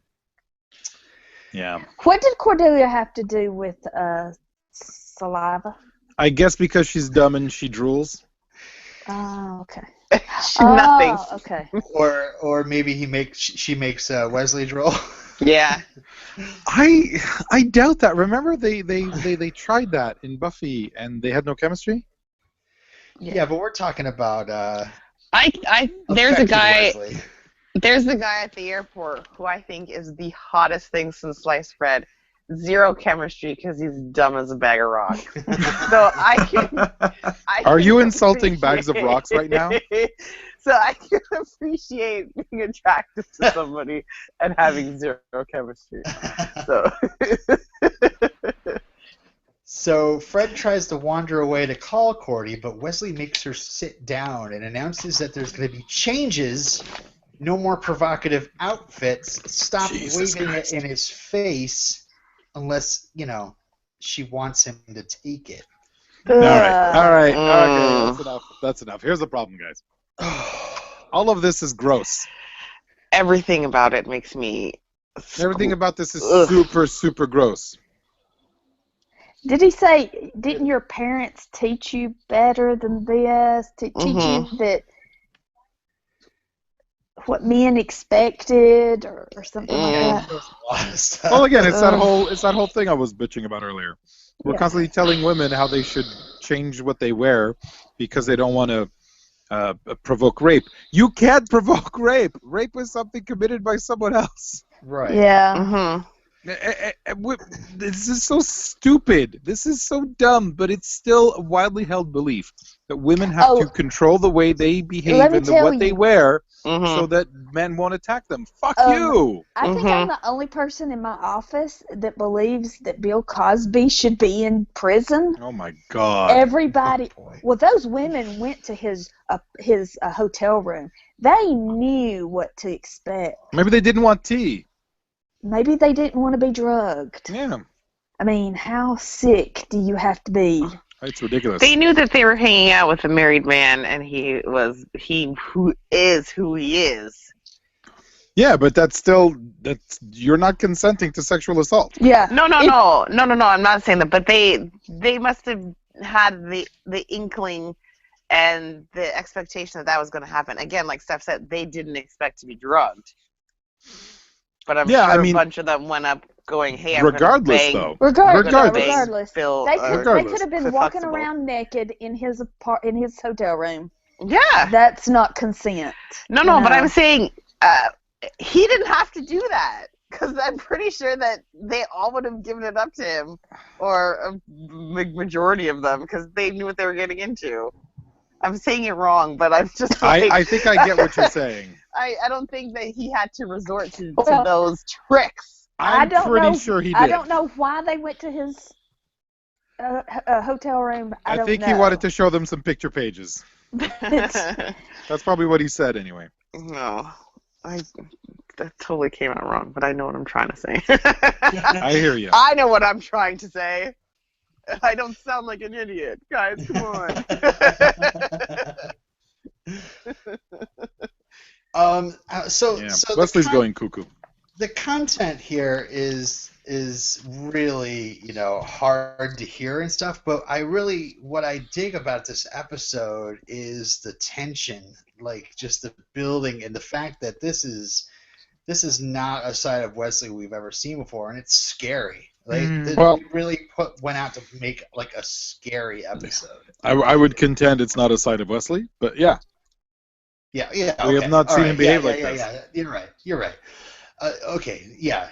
Yeah. What did Cordelia have to do with saliva? I guess because she's dumb and she drools. Oh, okay. Nothing. Oh, okay. Or maybe she makes Wesley drool. Yeah. I doubt that. Remember they tried that in Buffy and they had no chemistry? Yeah, but we're talking about there's a guy Wesley. There's a guy at the airport who I think is the hottest thing since sliced bread. Zero chemistry because he's dumb as a bag of rocks. So I can. Are you insulting bags of rocks right now? So I can appreciate being attracted to somebody and having zero chemistry. So. So Fred tries to wander away to call Cordy, but Wesley makes her sit down and announces that there's going to be changes. No more provocative outfits. Stop waving it in his face unless, she wants him to take it. All right. Okay, that's enough. Here's the problem, guys. All of this is gross. Everything about it makes me... Everything about this is super, super gross. Did he say, didn't your parents teach you better than this? To teach you that what men expected or something like that? Well, again, it's that whole thing I was bitching about earlier. We're constantly telling women how they should change what they wear because they don't want to provoke rape. You can't provoke rape. Rape is something committed by someone else. Right. Yeah. This is so stupid. This is so dumb, but it's still a widely held belief that women have to control the way they behave and what they wear so that men won't attack them. Fuck you! I think I'm the only person in my office that believes that Bill Cosby should be in prison. Oh my God. Everybody. Well, those women went to his hotel room. They knew what to expect. Maybe they didn't want tea. Maybe they didn't want to be drugged. Yeah. I mean, how sick do you have to be? It's ridiculous. They knew that they were hanging out with a married man, and he who is who he is. Yeah, but that's you're not consenting to sexual assault. Yeah. No. I'm not saying that, but they must have had the inkling and the expectation that was going to happen. Again, like Steph said, they didn't expect to be drugged. But I'm sure a bunch of them went up going, "Hey, I'm regardless, bang, though. Regardless, Bill, they could have been walking around naked in his hotel room. Yeah, that's not consent. No, but I'm saying he didn't have to do that because I'm pretty sure that they all would have given it up to him, or a majority of them, because they knew what they were getting into. I'm saying it wrong, but I'm just like... I think I get what you're saying. I don't think that he had to resort to those tricks. I'm pretty sure he did. I don't know why they went to his hotel room. I don't think know. He wanted to show them some picture pages. That's probably what he said anyway. No, that totally came out wrong, but I know what I'm trying to say. I hear you. I know what I'm trying to say. I don't sound like an idiot. Guys, come on. So Wesley's going cuckoo. The content here is really, hard to hear and stuff, but what I dig about this episode is the tension, like just the building and the fact that this is not a side of Wesley we've ever seen before, and it's scary. Like, we really went out to make like a scary episode. I would contend it's not a side of Wesley, but yeah. Yeah. We have not seen him behave like this. Yeah, you're right. Okay, yeah.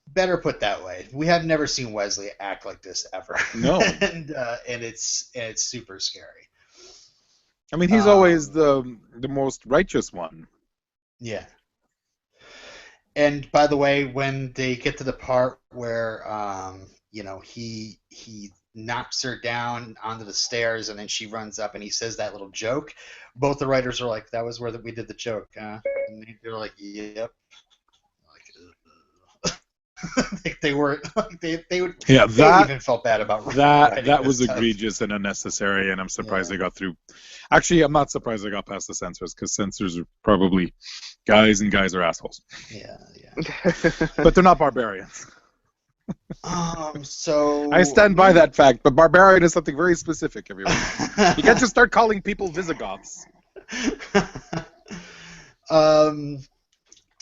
Better put that way. We have never seen Wesley act like this ever. No. and it's super scary. I mean, he's always the most righteous one. Yeah. And by the way, when they get to the part where he knocks her down onto the stairs, and then she runs up, and he says that little joke. Both the writers are like, "That was where we did the joke," and they're like, "Yep." They were they would they even felt bad about that was egregious and unnecessary, and I'm surprised they got through. Actually, I'm not surprised they got past the censors, because censors are probably guys, and guys are assholes. Yeah. But they're not barbarians. So I stand by that fact, but barbarian is something very specific, everyone. You can't just start calling people Visigoths.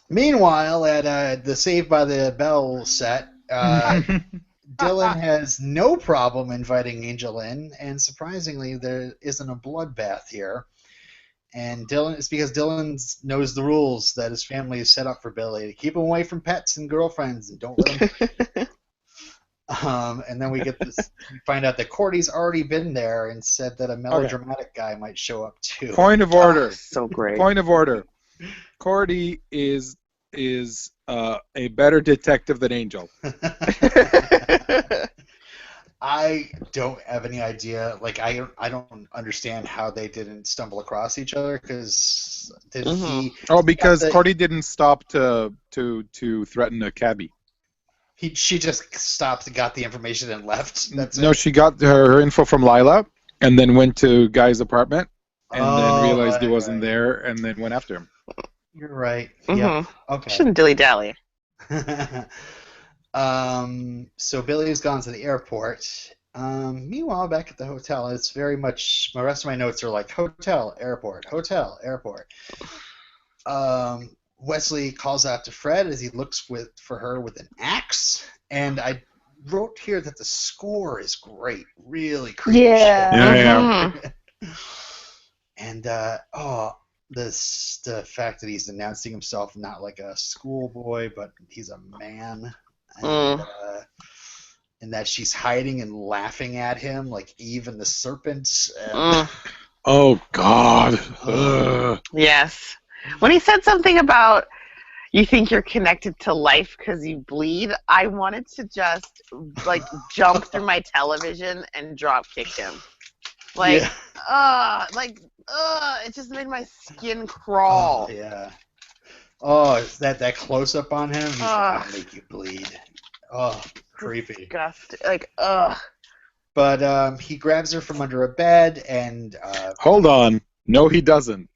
Meanwhile, at the Saved by the Bell set, Dylan has no problem inviting Angel in, and surprisingly, there isn't a bloodbath here. And it's because Dylan knows the rules that his family has set up for Billy to keep him away from pets and girlfriends, and don't let him. And then we find out that Cordy's already been there and said that a melodramatic guy might show up too. Point of order. So great. Point of order. Cordy is a better detective than Angel. I don't have any idea. Like, I don't understand how they didn't stumble across each other, because because Cordy didn't stop to threaten a cabbie. She just stopped and got the information and left. She got her info from Lila, and then went to Guy's apartment, and then realized he wasn't there, and then went after him. You're right. Yeah. Okay. Shouldn't dilly-dally. So Billy's gone to the airport. Meanwhile, back at the hotel, it's very much, the rest of my notes are like hotel, airport, hotel, airport. Wesley calls out to Fred as he looks for her with an axe, and I wrote here that the score is great, really creepy. Yeah. And the fact that he's announcing himself not like a schoolboy, but he's a man, and that she's hiding and laughing at him like Eve and the serpent. Oh God. Yes. When he said something about you think you're connected to life because you bleed, I wanted to just jump through my television and drop kick him. It just made my skin crawl. Oh, yeah. Oh, is that close up on him? He's gonna make you bleed. Oh, creepy. Disgusting. But he grabs her from under a bed and. Hold on. No, he doesn't.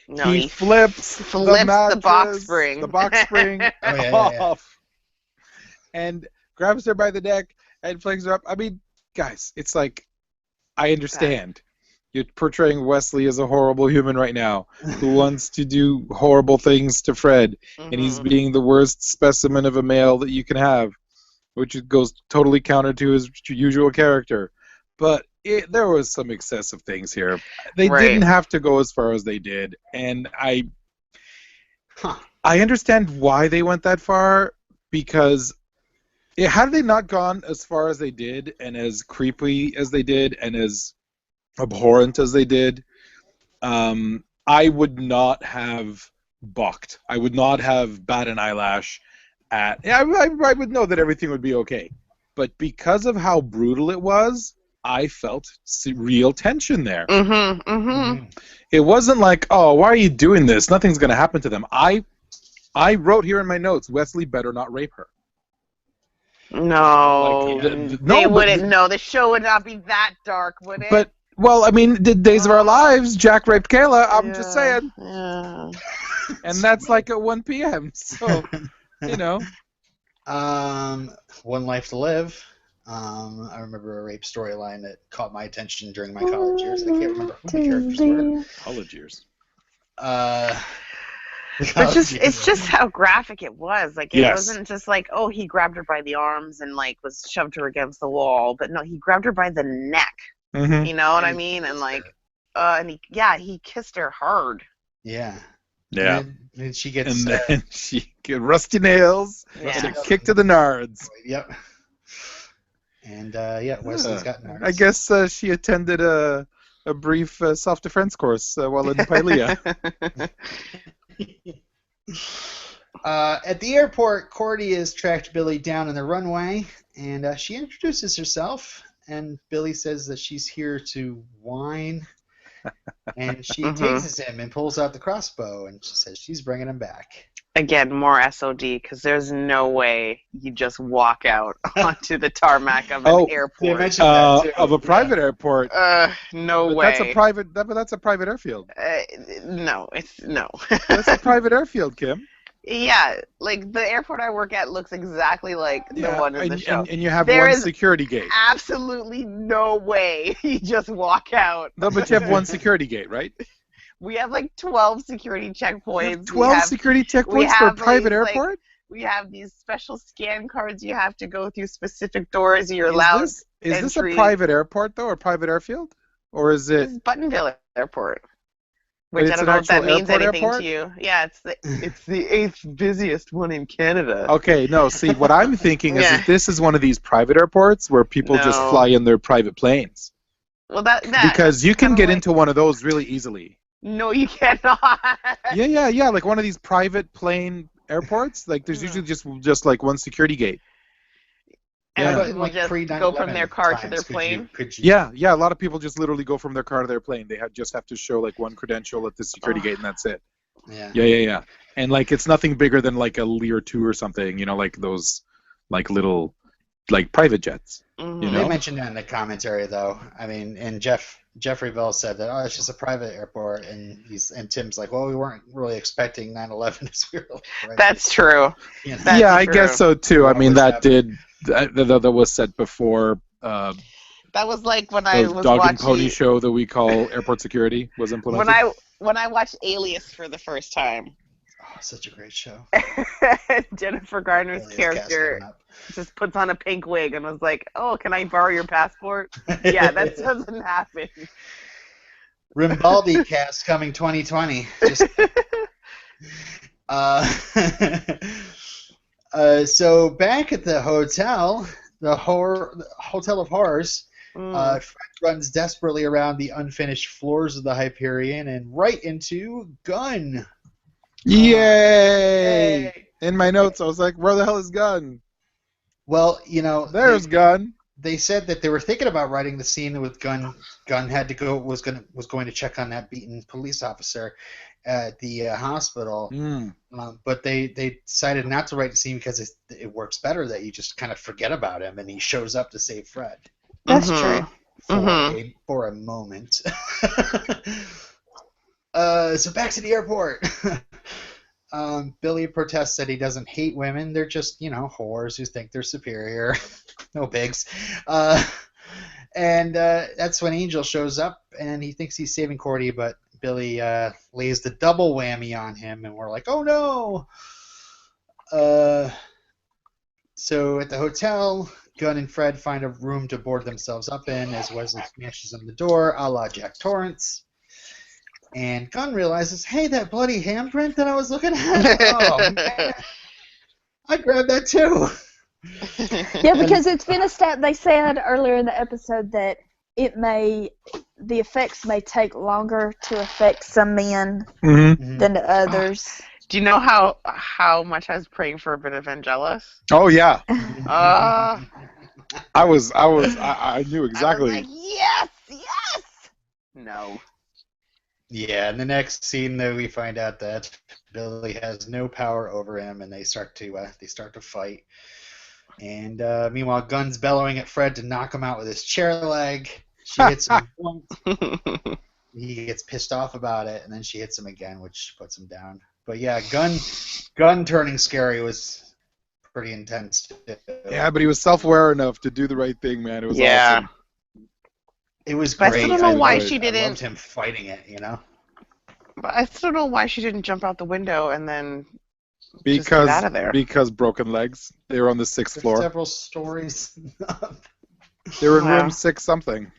No, he flips the box spring. The box spring off. And grabs her by the neck and flings her up. I mean, guys, it's like, I understand. You're portraying Wesley as a horrible human right now who wants to do horrible things to Fred, and he's being the worst specimen of a male that you can have, which goes totally counter to his usual character. But there was some excessive things here. They didn't have to go as far as they did, and I understand why they went that far, because had they not gone as far as they did, and as creepy as they did, and as abhorrent as they did, I would not have balked. I would not have bat an eyelash at. I would know that everything would be okay, but because of how brutal it was, I felt real tension there. It wasn't like, oh, why are you doing this? Nothing's going to happen to them. I wrote here in my notes, Wesley better not rape her. No, they wouldn't know. The show would not be that dark, would it? But well, I mean, the Days of Our Lives, Jack raped Kayla. I'm just saying. Yeah. And that's like at 1 p.m. So, you know. One Life to Live. I remember a rape storyline that caught my attention during my college years. I can't remember who the characters were. College years. It's just how graphic it was. Like, it wasn't just like, oh, he grabbed her by the arms and was shoved her against the wall. But no, he grabbed her by the neck. You know what I mean? And he kissed her hard. Yeah. Yeah. And she gets. And then she get rusty nails. And a kick to the nards. Yep. And Wesley's got nards. I guess she attended a brief self-defense course while in Pylea. At the airport, Cordy has tracked Billy down on the runway, and she introduces herself and Billy says that she's here to whine, and she tases him and pulls out the crossbow, and she says she's bringing him back. Again, more SOD, because there's no way you just walk out onto the tarmac of an airport. They mentioned that too. Of a private airport. No but way. That's a private airfield. No. That's a private airfield, Kim. Yeah, like the airport I work at looks exactly like the one in the show. And you have one security gate. Absolutely no way you just walk out. No, but you have one security gate, right? We have like 12 security checkpoints. 12 security checkpoints for a private airport? We have these special scan cards. You have to go through specific doors. You're allowed Is this a private airport, though, or private airfield? Or is it... It's Buttonville Airport. Which I don't know if that means anything to you. Yeah, it's the 8th busiest one in Canada. Okay, no, see, what I'm thinking is that this is one of these private airports where people just fly in their private planes. Well, that because you can get into one of those really easily. No, you cannot. Yeah. Like one of these private plane airports, like there's usually just like one security gate. And people like just go from their car to their plane? Yeah. A lot of people just literally go from their car to their plane. They just have to show like one credential at the security gate, and that's it. Yeah. And like it's nothing bigger than like a Lear 2 or something, like those like little like private jets. They mentioned that in the commentary, though. I mean, and Jeffrey Bell said that, it's just a private airport, and Tim's like, well, we weren't really expecting 9/11 as we were. Right? That's true. Yeah, I guess so too. I mean, that was said before. That was like when I was dog watching and pony show that we call airport security was implemented. When I watched Alias for the first time. Oh, such a great show. Jennifer Garner's character just puts on a pink wig and was like, "Oh, can I borrow your passport?" Yeah, that doesn't happen. Rimbaldi cast coming 2020. So back at the hotel, the Hotel of Horrors, Fred runs desperately around the unfinished floors of the Hyperion and right into Gunn. Yay! In my notes, I was like, "Where the hell is Gunn?" Well, there's Gunn. They said that they were thinking about writing the scene with Gunn. Gunn had to go was going to check on that beaten police officer at the hospital, but they decided not to write the scene because it works better that you just kind of forget about him and he shows up to save Fred. That's true. For a moment. So back to the airport. Billy protests that he doesn't hate women. They're just, whores who think they're superior. No bigs. And that's when Angel shows up, and he thinks he's saving Cordy, but Billy lays the double whammy on him, and we're like, oh no! So at the hotel, Gunn and Fred find a room to board themselves up in as Wesley smashes on the door, a la Jack Torrance. And Gunn realizes, hey, that bloody handprint that I was looking at, oh, man. I grabbed that too. Yeah, because it's been they said earlier in the episode that the effects may take longer to affect some men than to others. Do you know how much I was praying for a bit of Vangelis? Oh yeah. I knew exactly. I was like, yes. No. Yeah, in the next scene, though, we find out that Billy has no power over him, and they start to fight. And meanwhile, Gunn's bellowing at Fred to knock him out with his chair leg. She hits him once. He gets pissed off about it, and then she hits him again, which puts him down. But yeah, Gunn turning scary was pretty intense. Yeah, but he was self-aware enough to do the right thing, man. It was awesome. It was great. I still don't know why she didn't. I loved him fighting it, But I still don't know why she didn't jump out the window and then just get out of there. Because broken legs. They were on the 6th floor. Several stories. They were in room 6 something.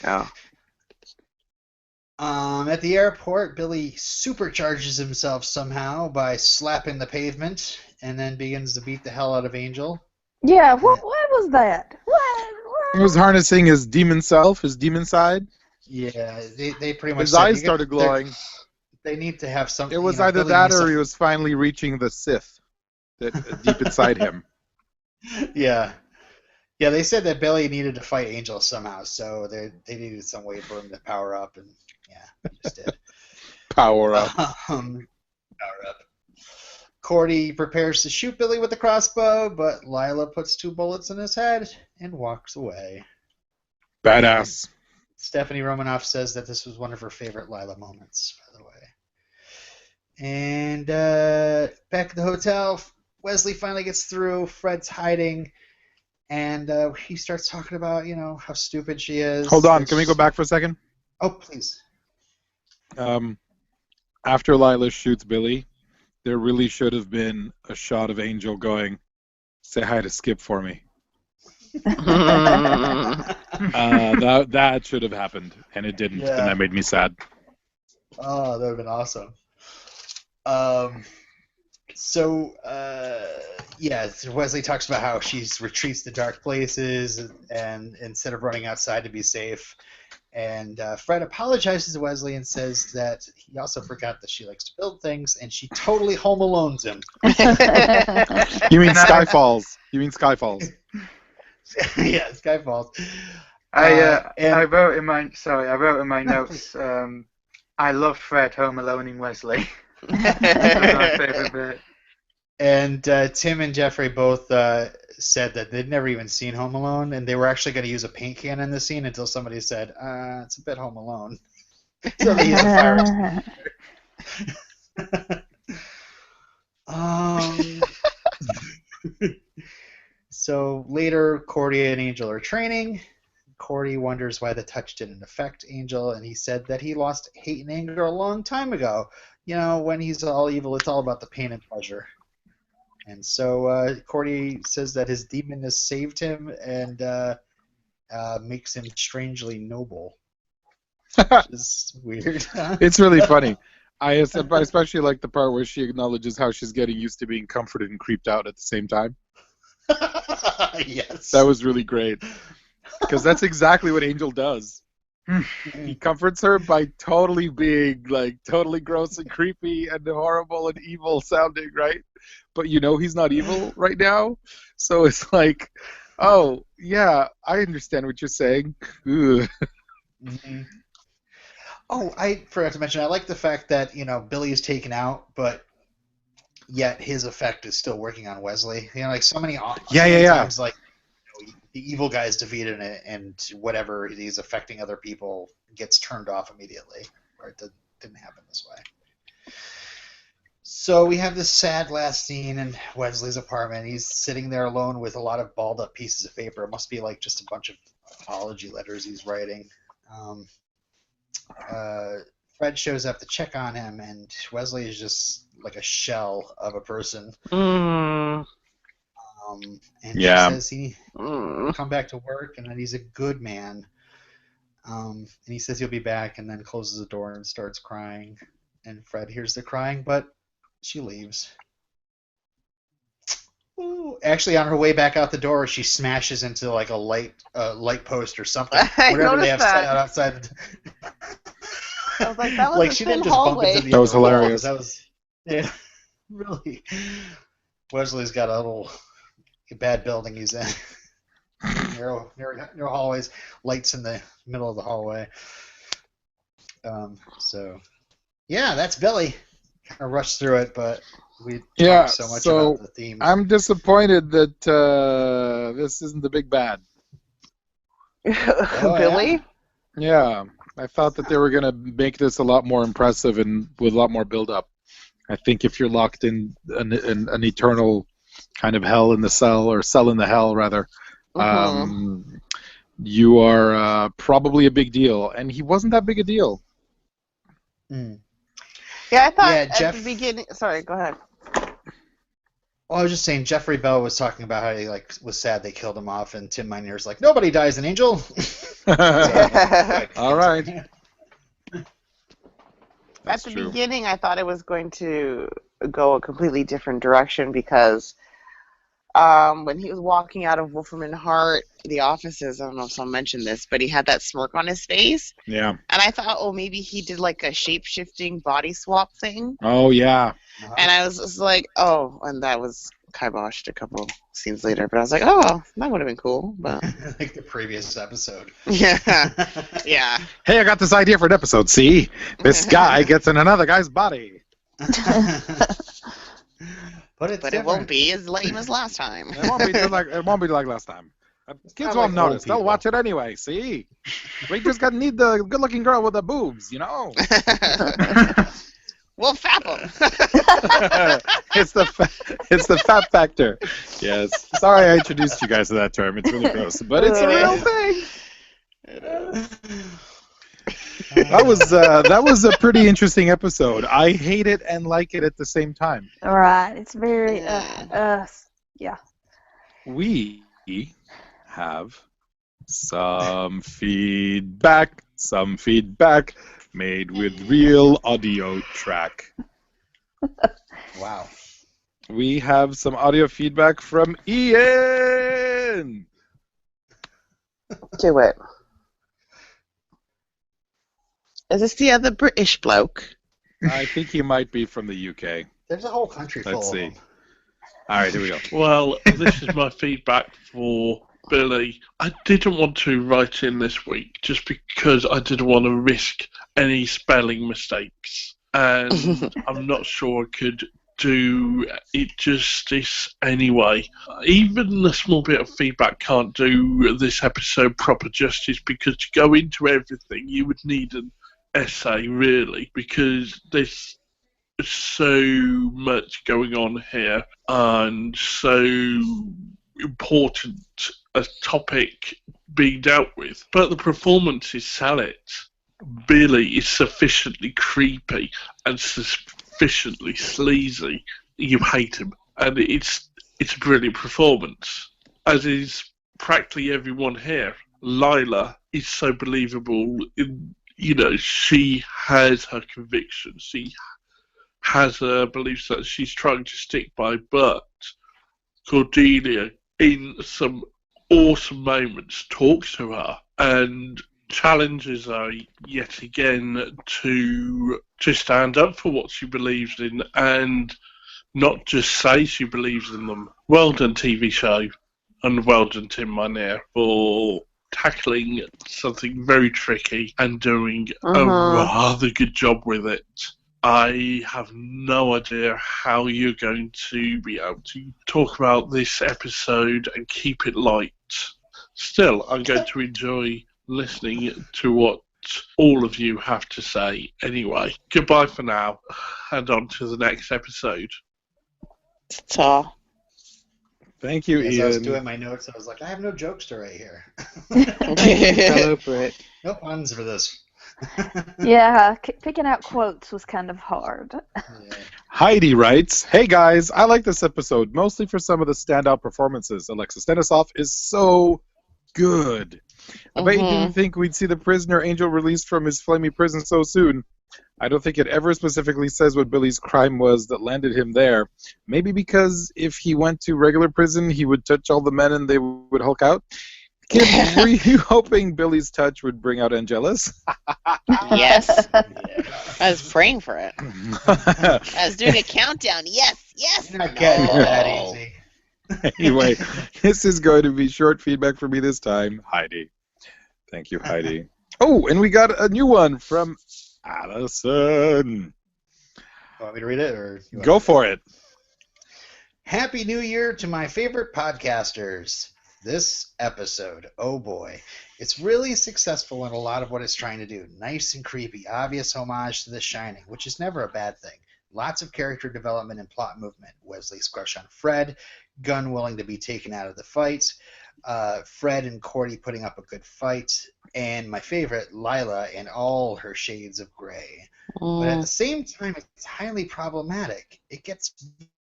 Oh. At the airport, Billy supercharges himself somehow by slapping the pavement and then begins to beat the hell out of Angel. Yeah, what was that? What? He was harnessing his demon self, his demon side. Yeah, they pretty much. His eyes started glowing. They need to have something. It was either that or he was finally reaching the Sith that deep inside him. Yeah, Yeah, they said that Billy needed to fight Angel somehow, so they needed some way for him to power up, and yeah, he just did. Power up. Power up. Cordy prepares to shoot Billy with the crossbow, but Lila puts 2 bullets in his head and walks away. Badass. Stephanie Romanoff says that this was one of her favorite Lila moments, by the way. And back at the hotel, Wesley finally gets through. Fred's hiding, and he starts talking about, how stupid she is. Hold on, can we go back for a second? Oh, please. After Lila shoots Billy, there really should have been a shot of Angel going, "Say hi to Skip for me." That should have happened, and it didn't, and that made me sad. Oh, that would have been awesome. Wesley talks about how she retreats to dark places, and instead of running outside to be safe. And Fred apologizes to Wesley and says that he also forgot that she likes to build things, and she totally Home Alones him. You mean Skyfalls? Skyfalls? Yeah, Skyfalls. I wrote in my notes. I love Fred Home Aloneing Wesley. That's my favorite bit. And Tim and Jeffrey both said that they'd never even seen Home Alone, and they were actually going to use a paint can in the scene until somebody said, "It's a bit Home Alone." So they used a fire. So later, Cordy and Angel are training. Cordy wonders why the touch didn't affect Angel, and he said that he lost hate and anger a long time ago. When he's all evil, it's all about the pain and pleasure. And so Cordy says that his demon has saved him and makes him strangely noble. Which is weird. It's really funny. I especially like the part where she acknowledges how she's getting used to being comforted and creeped out at the same time. Yes. That was really great. Because that's exactly what Angel does. He comforts her by totally being, totally gross and creepy and horrible and evil sounding, right? But he's not evil right now. So it's like, oh, yeah, I understand what you're saying. Mm-hmm. Oh, I forgot to mention, I like the fact that, Billy is taken out, but yet his effect is still working on Wesley. So many times, the evil guy is defeated and whatever he's affecting other people gets turned off immediately. Right? That didn't happen this way. So we have this sad last scene in Wesley's apartment. He's sitting there alone with a lot of balled up pieces of paper. It must be just a bunch of apology letters he's writing. Fred shows up to check on him, and Wesley is just like a shell of a person. Mm. And she says he'll come back to work, and that he's a good man. And he says he'll be back, and then closes the door and starts crying. And Fred hears the crying, but she leaves. Ooh. Actually, on her way back out the door, she smashes into a light post or something. Whatever they have set out outside. I was like, that was she didn't just bump into the That was hilarious. That was really. Wesley's got a little bad building he's in. Narrow hallways, lights in the middle of the hallway. That's Billy. Kind of rushed through it, but we talked so much about the theme. I'm disappointed that this isn't the big bad. Billy? Yeah, I thought that they were going to make this a lot more impressive and with a lot more build-up. I think if you're locked in an eternal kind of hell in the cell, or cell in the hell, rather, you are probably a big deal. And he wasn't that big a deal. Mm. Yeah, I thought at the beginning... Sorry, go ahead. Well, I was just saying, Jeffrey Bell was talking about how he was sad they killed him off, and Tim Minear's like, nobody dies an angel. All right. At the beginning, I thought it was going to go a completely different direction because when he was walking out of Wolfram & Hart, the offices, I don't know if someone mentioned this, but he had that smirk on his face. Yeah. And I thought, maybe he did a shape-shifting body swap thing. Oh, yeah. And I was just like, and that was kiboshed a couple scenes later. But I was like, oh, that would have been cool. But like the previous episode. Yeah. Yeah. Hey, I got this idea for an episode. See? This guy gets in another guy's body. But it won't be as lame as last time. It won't be like last time. Kids won't notice. They'll watch it anyway. See? We just need the good-looking girl with the boobs, you know? We'll fap them. It's the fap factor. Yes. Sorry I introduced you guys to that term. It's really gross, but it's a real thing. That was a pretty interesting episode. I hate it and like it at the same time. All right. It's very yeah. We have some feedback made with real audio track. Wow. We have some audio feedback from Ian. Do it. Is this the other British bloke? I think he might be from the UK. There's a whole country full of them. All right, here we go. Well, this is my feedback for Billy. I didn't want to write in this week just because I didn't want to risk any spelling mistakes. And I'm not sure I could do it justice anyway. Even the small bit of feedback can't do this episode proper justice, because to go into everything you would need an essay, really, because there's so much going on here and so important a topic being dealt with. But the performances sell it. Billy is sufficiently creepy and sufficiently sleazy. You hate him, and it's a brilliant performance, as is practically everyone here. Lila is so believable. She has her convictions. She has her beliefs that she's trying to stick by, but Cordelia, in some awesome moments, talks to her and challenges her yet again to stand up for what she believes in and not just say she believes in them. Well done, TV show, and well done, Tim Minear, for tackling something very tricky and doing a rather good job with it. I have no idea how you're going to be able to talk about this episode and keep it light. Still, I'm going to enjoy listening to what all of you have to say anyway. Goodbye for now, and on to the next episode. Ta. Thank you, As Ian. I was doing my notes, I was like, I have no jokes to write here. Fell over it. No puns for this. Yeah, picking out quotes was kind of hard. Yeah. Heidi writes, "Hey guys, I like this episode, mostly for some of the standout performances. Alexis Denisof is so good. I bet you didn't think we'd see the prisoner Angel released from his flamey prison so soon. I don't think it ever specifically says what Billy's crime was that landed him there. Maybe because if he went to regular prison, he would touch all the men and they would Hulk out. Kim, were you hoping Billy's touch would bring out Angelus?" Yes. I was praying for it. I was doing a countdown. Yes, yes. You're not getting it that easy. Anyway, this is going to be short feedback for me this time. Heidi. Thank you, Heidi. Oh, and we got a new one from Allison. Want me to read it? Or go for it. Happy New Year to my favorite podcasters. This episode, oh boy, it's really successful in a lot of what it's trying to do. Nice and creepy, obvious homage to The Shining, which is never a bad thing. Lots of character development and plot movement. Wesley's crush on Fred, Gunn willing to be taken out of the fight, Fred and Cordy putting up a good fight, and my favorite, Lila and all her shades of gray. But at the same time, it's highly problematic. It gets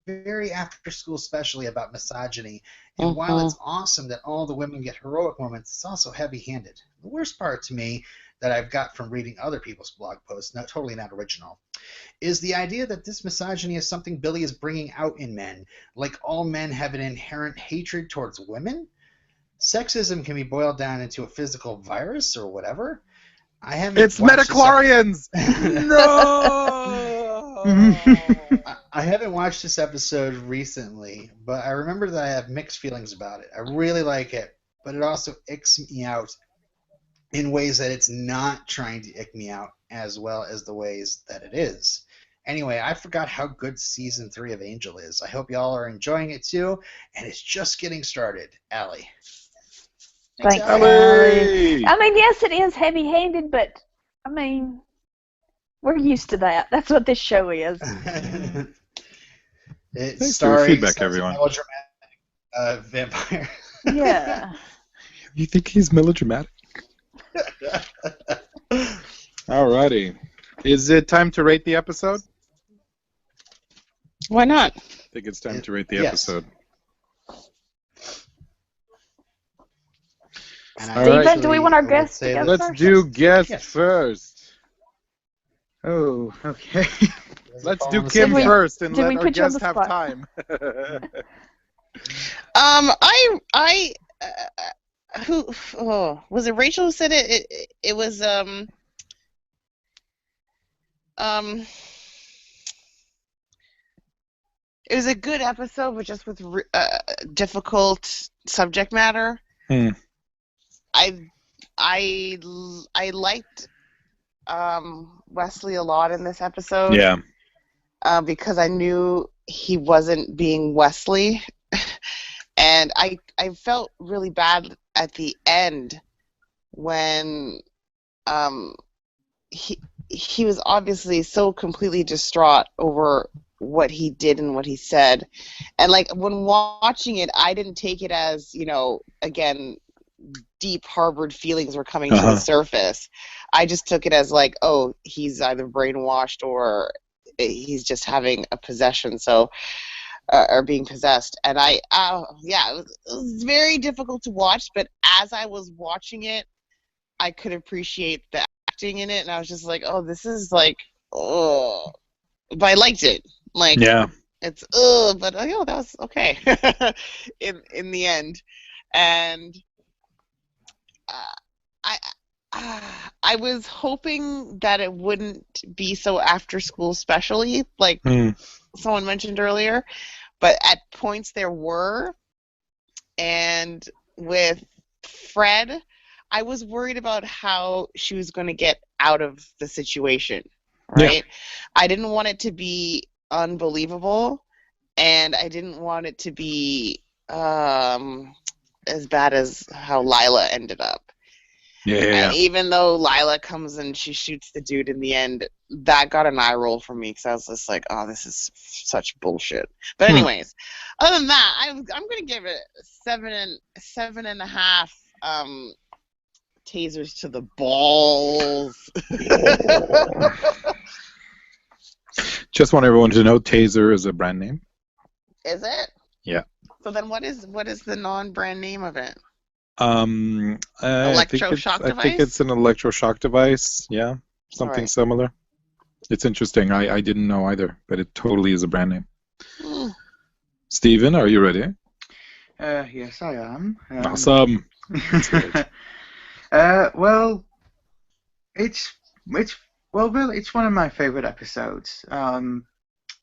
very after school, especially about misogyny. And while it's awesome that all the women get heroic moments, it's also heavy-handed. The worst part to me that I've got from reading other people's blog posts, totally not original, is the idea that this misogyny is something Billy is bringing out in men, like all men have an inherent hatred towards women. Sexism can be boiled down into a physical virus or whatever. It's metachlorians! No! I haven't watched this episode recently, but I remember that I have mixed feelings about it. I really like it, but it also icks me out in ways that it's not trying to ick me out as well as the ways that it is. Anyway, I forgot how good season 3 of Angel is. I hope y'all are enjoying it too, and it's just getting started. Allie. Thanks, Allie. I mean, yes, it is heavy-handed, but I mean, we're used to that. That's what this show is. Thanks for your feedback, everyone. Melodramatic vampire. Yeah. You think he's melodramatic? Alrighty. Is it time to rate the episode? Why not? I think it's time to rate the episode. Steven, do we want our guests to go Let's first? do guests first. Oh, okay. Let's do Kim first and let our guests have time. Was it Rachel who said it? It was it was a good episode, but just with difficult subject matter. I liked Wesley a lot in this episode. Yeah. Because I knew he wasn't being Wesley, and I felt really bad at the end when he was obviously so completely distraught over what he did and what he said, and like when watching it, I didn't take it as, you know, again, deep harbored feelings were coming to the surface. I just took it as like, oh, he's either brainwashed or he's just having a possession, so or being possessed. And it was very difficult to watch, but as I was watching it, I could appreciate the acting in it, and I was just like, oh, this is like, oh, but I liked it. Like, it's but that was okay in the end. And I was hoping that it wouldn't be so after school specially, like someone mentioned earlier, but at points there were. And with Fred, I was worried about how she was going to get out of the situation, right? Yeah. I didn't want it to be unbelievable, and I didn't want it to be as bad as how Lila ended up. And even though Lila comes and she shoots the dude in the end, that got an eye roll from me because I was just like, oh, this is such bullshit. But anyways, other than that, I'm gonna give it 7.5 tasers to the balls. Just want everyone to know, Taser is a brand name. Is it? Yeah. So then, what is the non-brand name of it? Electroshock device? I think it's an electroshock device. Yeah, something similar. It's interesting. I didn't know either, but it totally is a brand name. Steven, are you ready? Yes, I am. Awesome. Well, it's one of my favorite episodes. And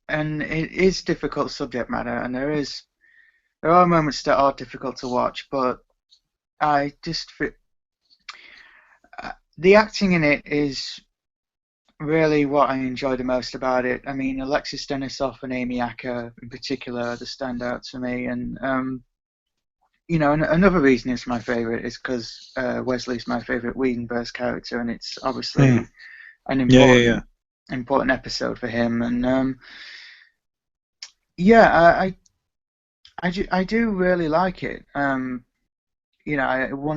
it is difficult subject matter, and there are moments that are difficult to watch, but the acting in it is really what I enjoy the most about it. I mean, Alexis Denisov and Amy Acker in particular are the standouts for me, and another reason it's my favorite is because Wesley's my favorite Whedonverse character, and it's obviously an important episode for him, and I do really like it. One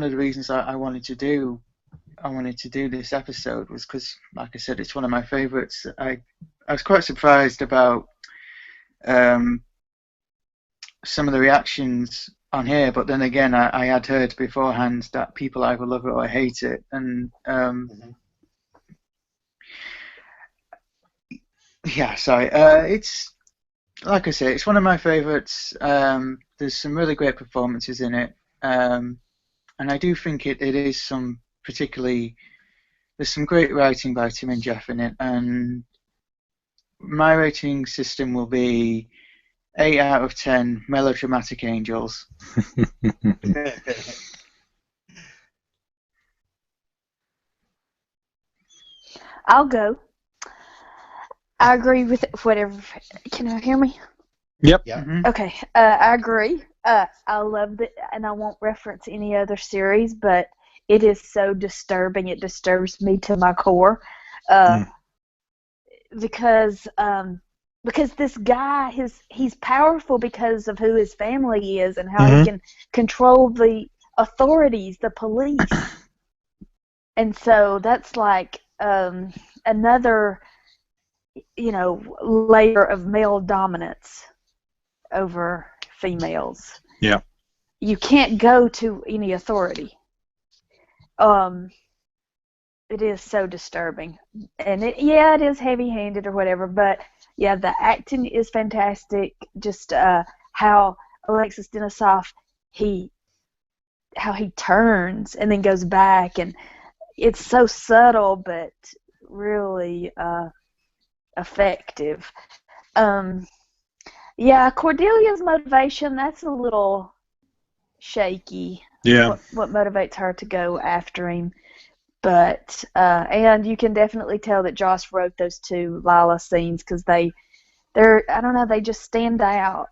of the reasons I wanted to do this episode was because, like I said, it's one of my favorites. I was quite surprised about some of the reactions on here, but then again, I had heard beforehand that people either love it or hate it, and it's, like I say, it's one of my favorites. There's some really great performances in it, and I do think it is there's some great writing by Tim and Jeff in it, and My rating system will be 8 out of 10 melodramatic angels. I'll go. I agree with whatever. Can you hear me? Yep. Mm-hmm. Okay. I agree. I loved it, and I won't reference any other series, but it is so disturbing. It disturbs me to my core. Because this guy, he's powerful because of who his family is and how he can control the authorities, the police. And so that's like another, layer of male dominance over females. Yeah. You can't go to any authority. It is so disturbing, and it is heavy-handed or whatever, but yeah, the acting is fantastic. Just how Alexis Denisof how he turns and then goes back, and it's so subtle but really effective. Yeah, Cordelia's motivation, that's a little shaky. Yeah. What motivates her to go after him. But and you can definitely tell that Joss wrote those two Lila scenes because they're I don't know, they just stand out.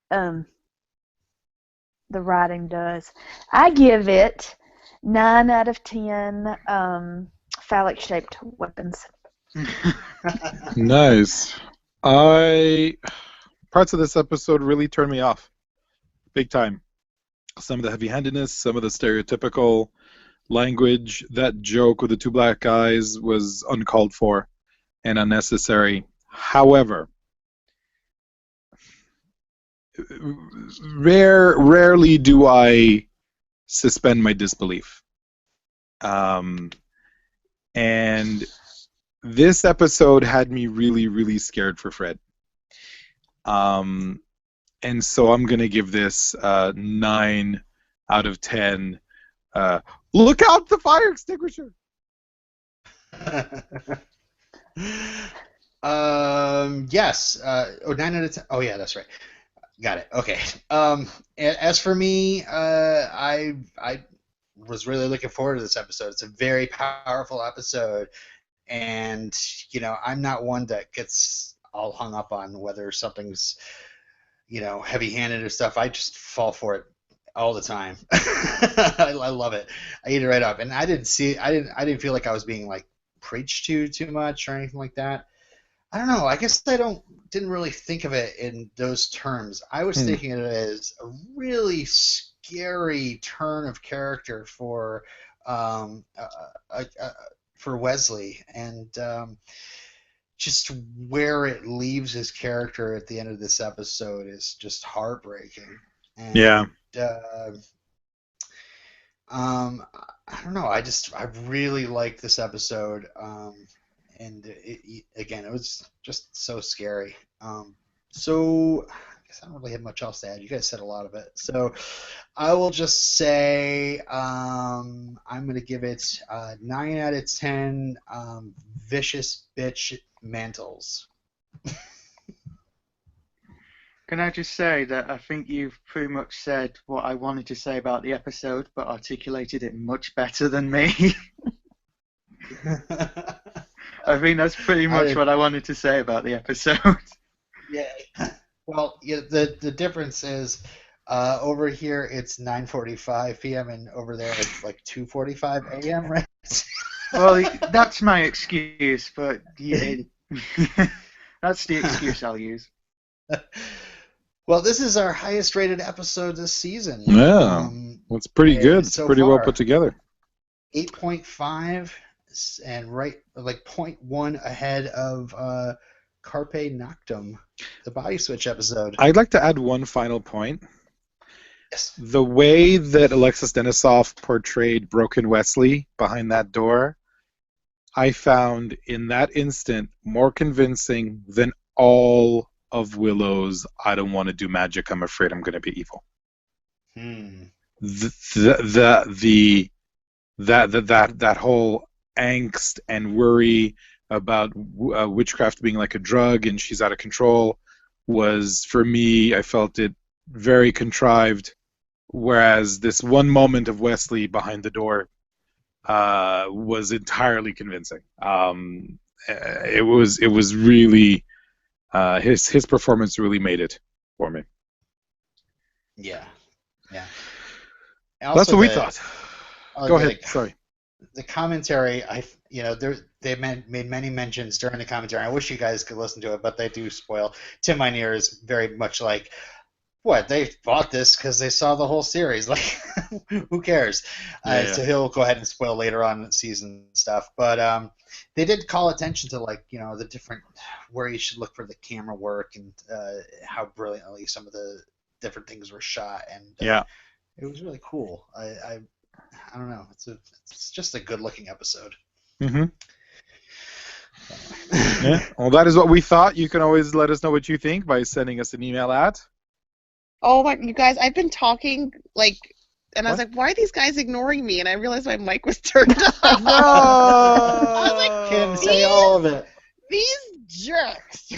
The writing does. I give it 9 out of 10 phallic shaped weapons. Nice. Parts of this episode really turned me off. Big time. Some of the heavy-handedness, some of the stereotypical language. That joke with the two black guys was uncalled for and unnecessary. However, rarely do I suspend my disbelief. And this episode had me really, really scared for Fred. And so I'm going to give this 9 out of 10. Look out, the fire extinguisher! Yes. 9 out of 10. Oh, yeah, that's right. Got it. Okay. As for me, I was really looking forward to this episode. It's a very powerful episode, and I'm not one that gets all hung up on whether something's heavy-handed or stuff. I just fall for it all the time. I love it. I eat it right up, and I didn't feel like I was being like preached to too much or anything like that. I don't know. I guess I didn't really think of it in those terms. I was thinking of it as a really scary turn of character for Wesley, and just where it leaves his character at the end of this episode is just heartbreaking. And, yeah. I don't know. I really like this episode. And again, it was just so scary. So I guess I don't really have much else to add. You guys said a lot of it. So I will just say I'm going to give it 9 out of 10 vicious bitch mantles. Can I just say that I think you've pretty much said what I wanted to say about the episode, but articulated it much better than me. I think that's pretty much what I wanted to say about the episode. Yeah. Well, yeah, the difference is over here it's 9:45 p.m. and over there it's like 2:45 a.m., right? Well, that's my excuse, but yeah, that's the excuse I'll use. Well, this is our highest rated episode this season. Yeah, it's pretty good. It's so pretty far, well put together. 8.5 and right like 0.1 ahead of Carpe Noctem, the body switch episode. I'd like to add one final point. Yes. The way that Alexis Denisof portrayed Broken Wesley behind that door, I found in that instant more convincing than all of Willow's "I don't want to do magic, I'm afraid I'm going to be evil." That whole angst and worry about witchcraft being like a drug and she's out of control was, for me, I felt it very contrived, whereas this one moment of Wesley behind the door was entirely convincing. It was really his performance really made it for me. Yeah. That's what we thought. Go ahead. Sorry. The commentary, they made many mentions during the commentary. I wish you guys could listen to it, but they do spoil. Tim Minear is very much like, what, they bought this because they saw the whole series. Like, who cares? So he'll go ahead and spoil later on in the season stuff. But they did call attention to, like, the different, where you should look for the camera work and how brilliantly some of the different things were shot. And it was really cool. I don't know. It's just a good-looking episode. Mm-hmm. Yeah. Well, that is what we thought. You can always let us know what you think by sending us an email at. Oh my, you guys! I've been talking and I was like, "Why are these guys ignoring me?" And I realized my mic was turned off. No! I was like, "Kim, say all of it." These jerks.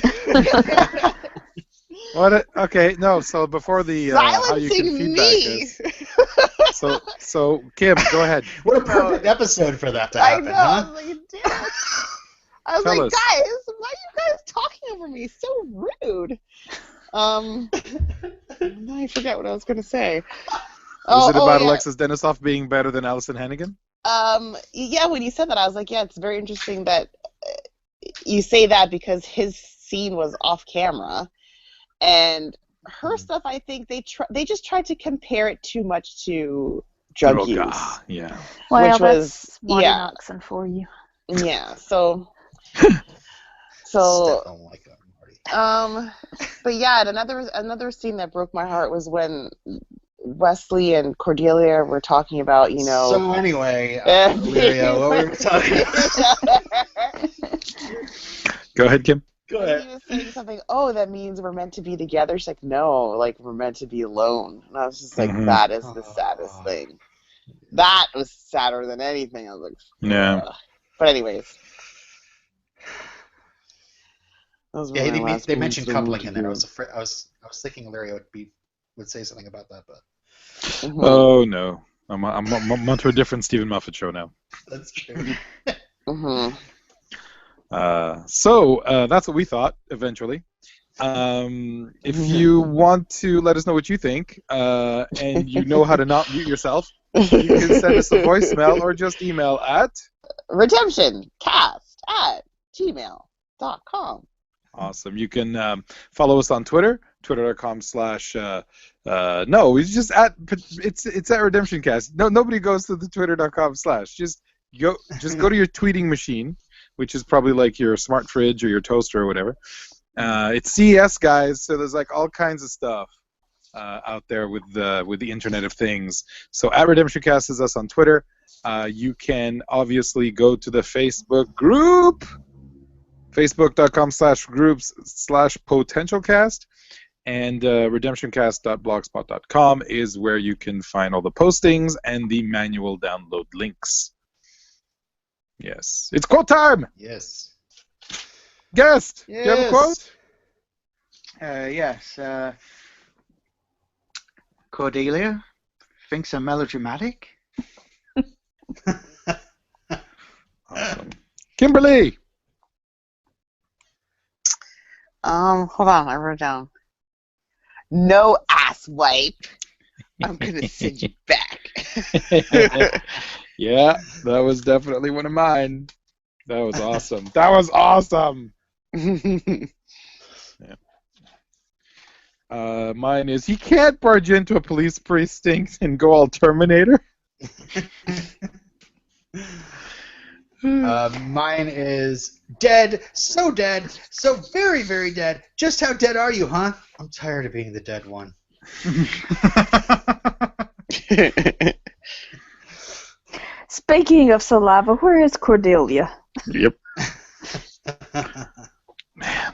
What? Okay, no. So before the how you can feedback us. So Kim, go ahead. What a perfect episode for that to happen, I know. huh? I was like, damn it. I was like, guys, why are you guys talking over me? So rude. Now I forget what I was going to say. Was it about Alexis Denisof being better than Alison Hannigan? Yeah, when you said that, I was like, yeah, it's very interesting that you say that because his scene was off camera, and her stuff, I think they just tried to compare it too much to drug use. Yeah. Well, which was Marty Noxon for you. Yeah. So. But yeah, another scene that broke my heart was when Wesley and Cordelia were talking about, So anyway, Alirio, what were we talking about? Go ahead, Kim. Go ahead. He was saying something, that means we're meant to be together. She's like, no, like, we're meant to be alone. And I was just like, that is the saddest thing. That was sadder than anything. I was like, yeah. But anyways. They mentioned coupling in there. I was thinking Alirio would say something about that, but. Oh no, I'm onto a different Stephen Moffat show now. That's true. So that's what we thought. Eventually, if you want to let us know what you think, and you know how to not mute yourself, you can send us a voicemail or just email at redemptioncast@gmail.com. Awesome. You can follow us on Twitter, twitter.com/ no, it's just at RedemptionCast. No, nobody goes to the twitter.com/. Just go to your tweeting machine, which is probably like your smart fridge or your toaster or whatever. It's CES, guys, so there's like all kinds of stuff out there with the Internet of Things. So at RedemptionCast is us on Twitter. You can obviously go to the Facebook group, facebook.com/groups/potentialcast, and redemptioncast.blogspot.com is where you can find all the postings and the manual download links. Yes. It's quote time! Yes. Guest! Yes. Do you have a quote? Yes. Cordelia thinks I'm melodramatic. Awesome. Kimberly! Hold on, I wrote it down. No ass wipe. I'm gonna send you back. Yeah, that was definitely one of mine. That was awesome. That was awesome. Yeah. Mine is, he can't barge into a police precinct and go all Terminator. Mine is dead, so very, very dead. Just how dead are you, huh? I'm tired of being the dead one. Speaking of saliva, where is Cordelia? Yep. Man.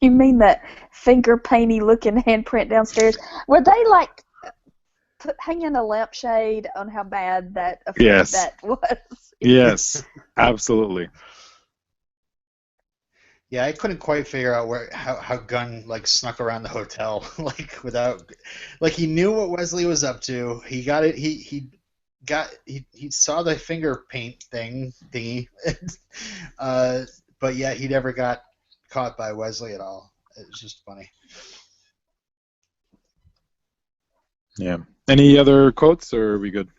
You mean that finger painty looking handprint downstairs? Were they like hanging a lampshade on how bad that that was. Yes, absolutely. Yeah, I couldn't quite figure out how Gunn like snuck around the hotel he knew what Wesley was up to. He got it. He saw the finger paint thingy, but yet he never got caught by Wesley at all. It was just funny. Yeah. Any other quotes, or are we good?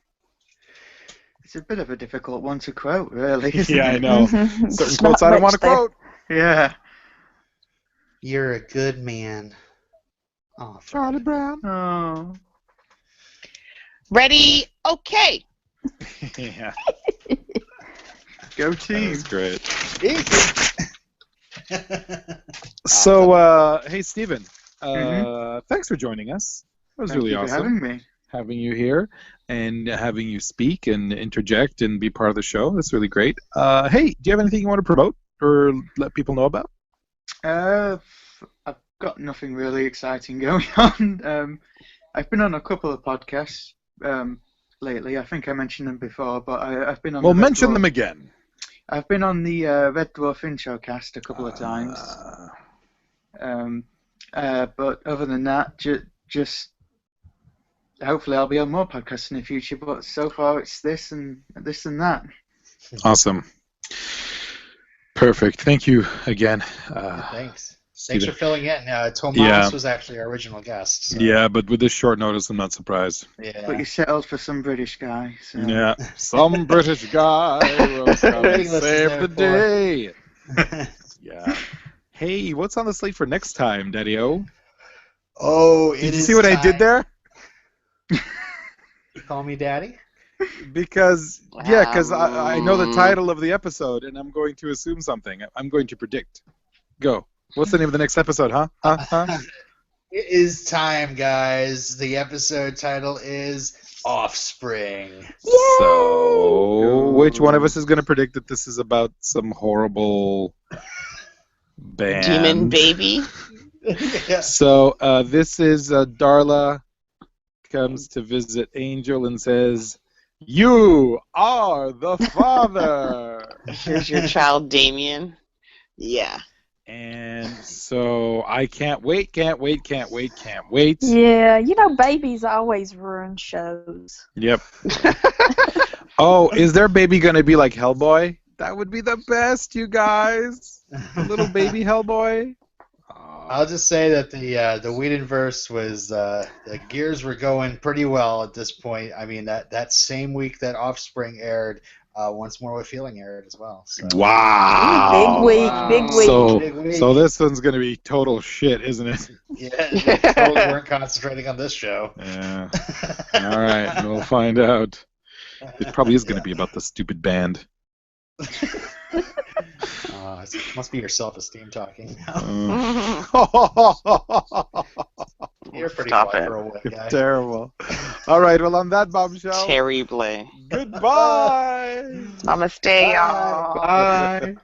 It's a bit of a difficult one to quote, really. Yeah, I know. Certain quotes I don't want to quote. Yeah. You're a good man. Oh, Charlie Brown. Oh. Ready? Okay. Yeah. Go team. That's great. So, hey, Stephen. Thanks for joining us. It was really awesome. Thank you for having me. Having you here and having you speak and interject and be part of the show. That's really great. Hey, do you have anything you want to promote or let people know about? I've got nothing really exciting going on. I've been on a couple of podcasts lately. I think I mentioned them before, but I've been on. Well, mention them again. I've been on the Red Dwarf Intro cast a couple of times. But other than that, just hopefully I'll be on more podcasts in the future. But so far it's this and that. Awesome. Perfect. Thank you again. Thanks. Thanks for filling in. Tomas was actually our original guest. So. Yeah, but with this short notice, I'm not surprised. Yeah. But you settled for some British guy. So. Yeah, some British guy will come and save the day. Yeah. Hey, what's on the slate for next time, Daddy-O? Oh, did you see what I did there? You call me Daddy? Because I know the title of the episode, and I'm going to assume something. I'm going to predict. Go. What's the name of the next episode, huh? It is time, guys. The episode title is Offspring. Yay! So, which one of us is going to predict that this is about some horrible band? Demon baby? Yeah. So, this is Darla comes to visit Angel and says, "You are the father." Here's your child, Damien. Yeah. And so I can't wait. Yeah, babies always ruin shows. Yep. Oh, is their baby going to be like Hellboy? That would be the best, you guys. A little baby Hellboy. I'll just say that the Whedonverse was the gears were going pretty well at this point. I mean that same week that Offspring aired, Once More with Feeling aired as well. So. Wow! Big week. Big week. So this one's going to be total shit, isn't it? Yeah, they totally weren't concentrating on this show. Yeah. All right, we'll find out. It probably is going to be about the stupid band. It must be your self-esteem talking now. You're pretty fly for a white guy. Terrible. All right, well, on that bombshell. Terribly. Goodbye. Namaste, y'all. Bye.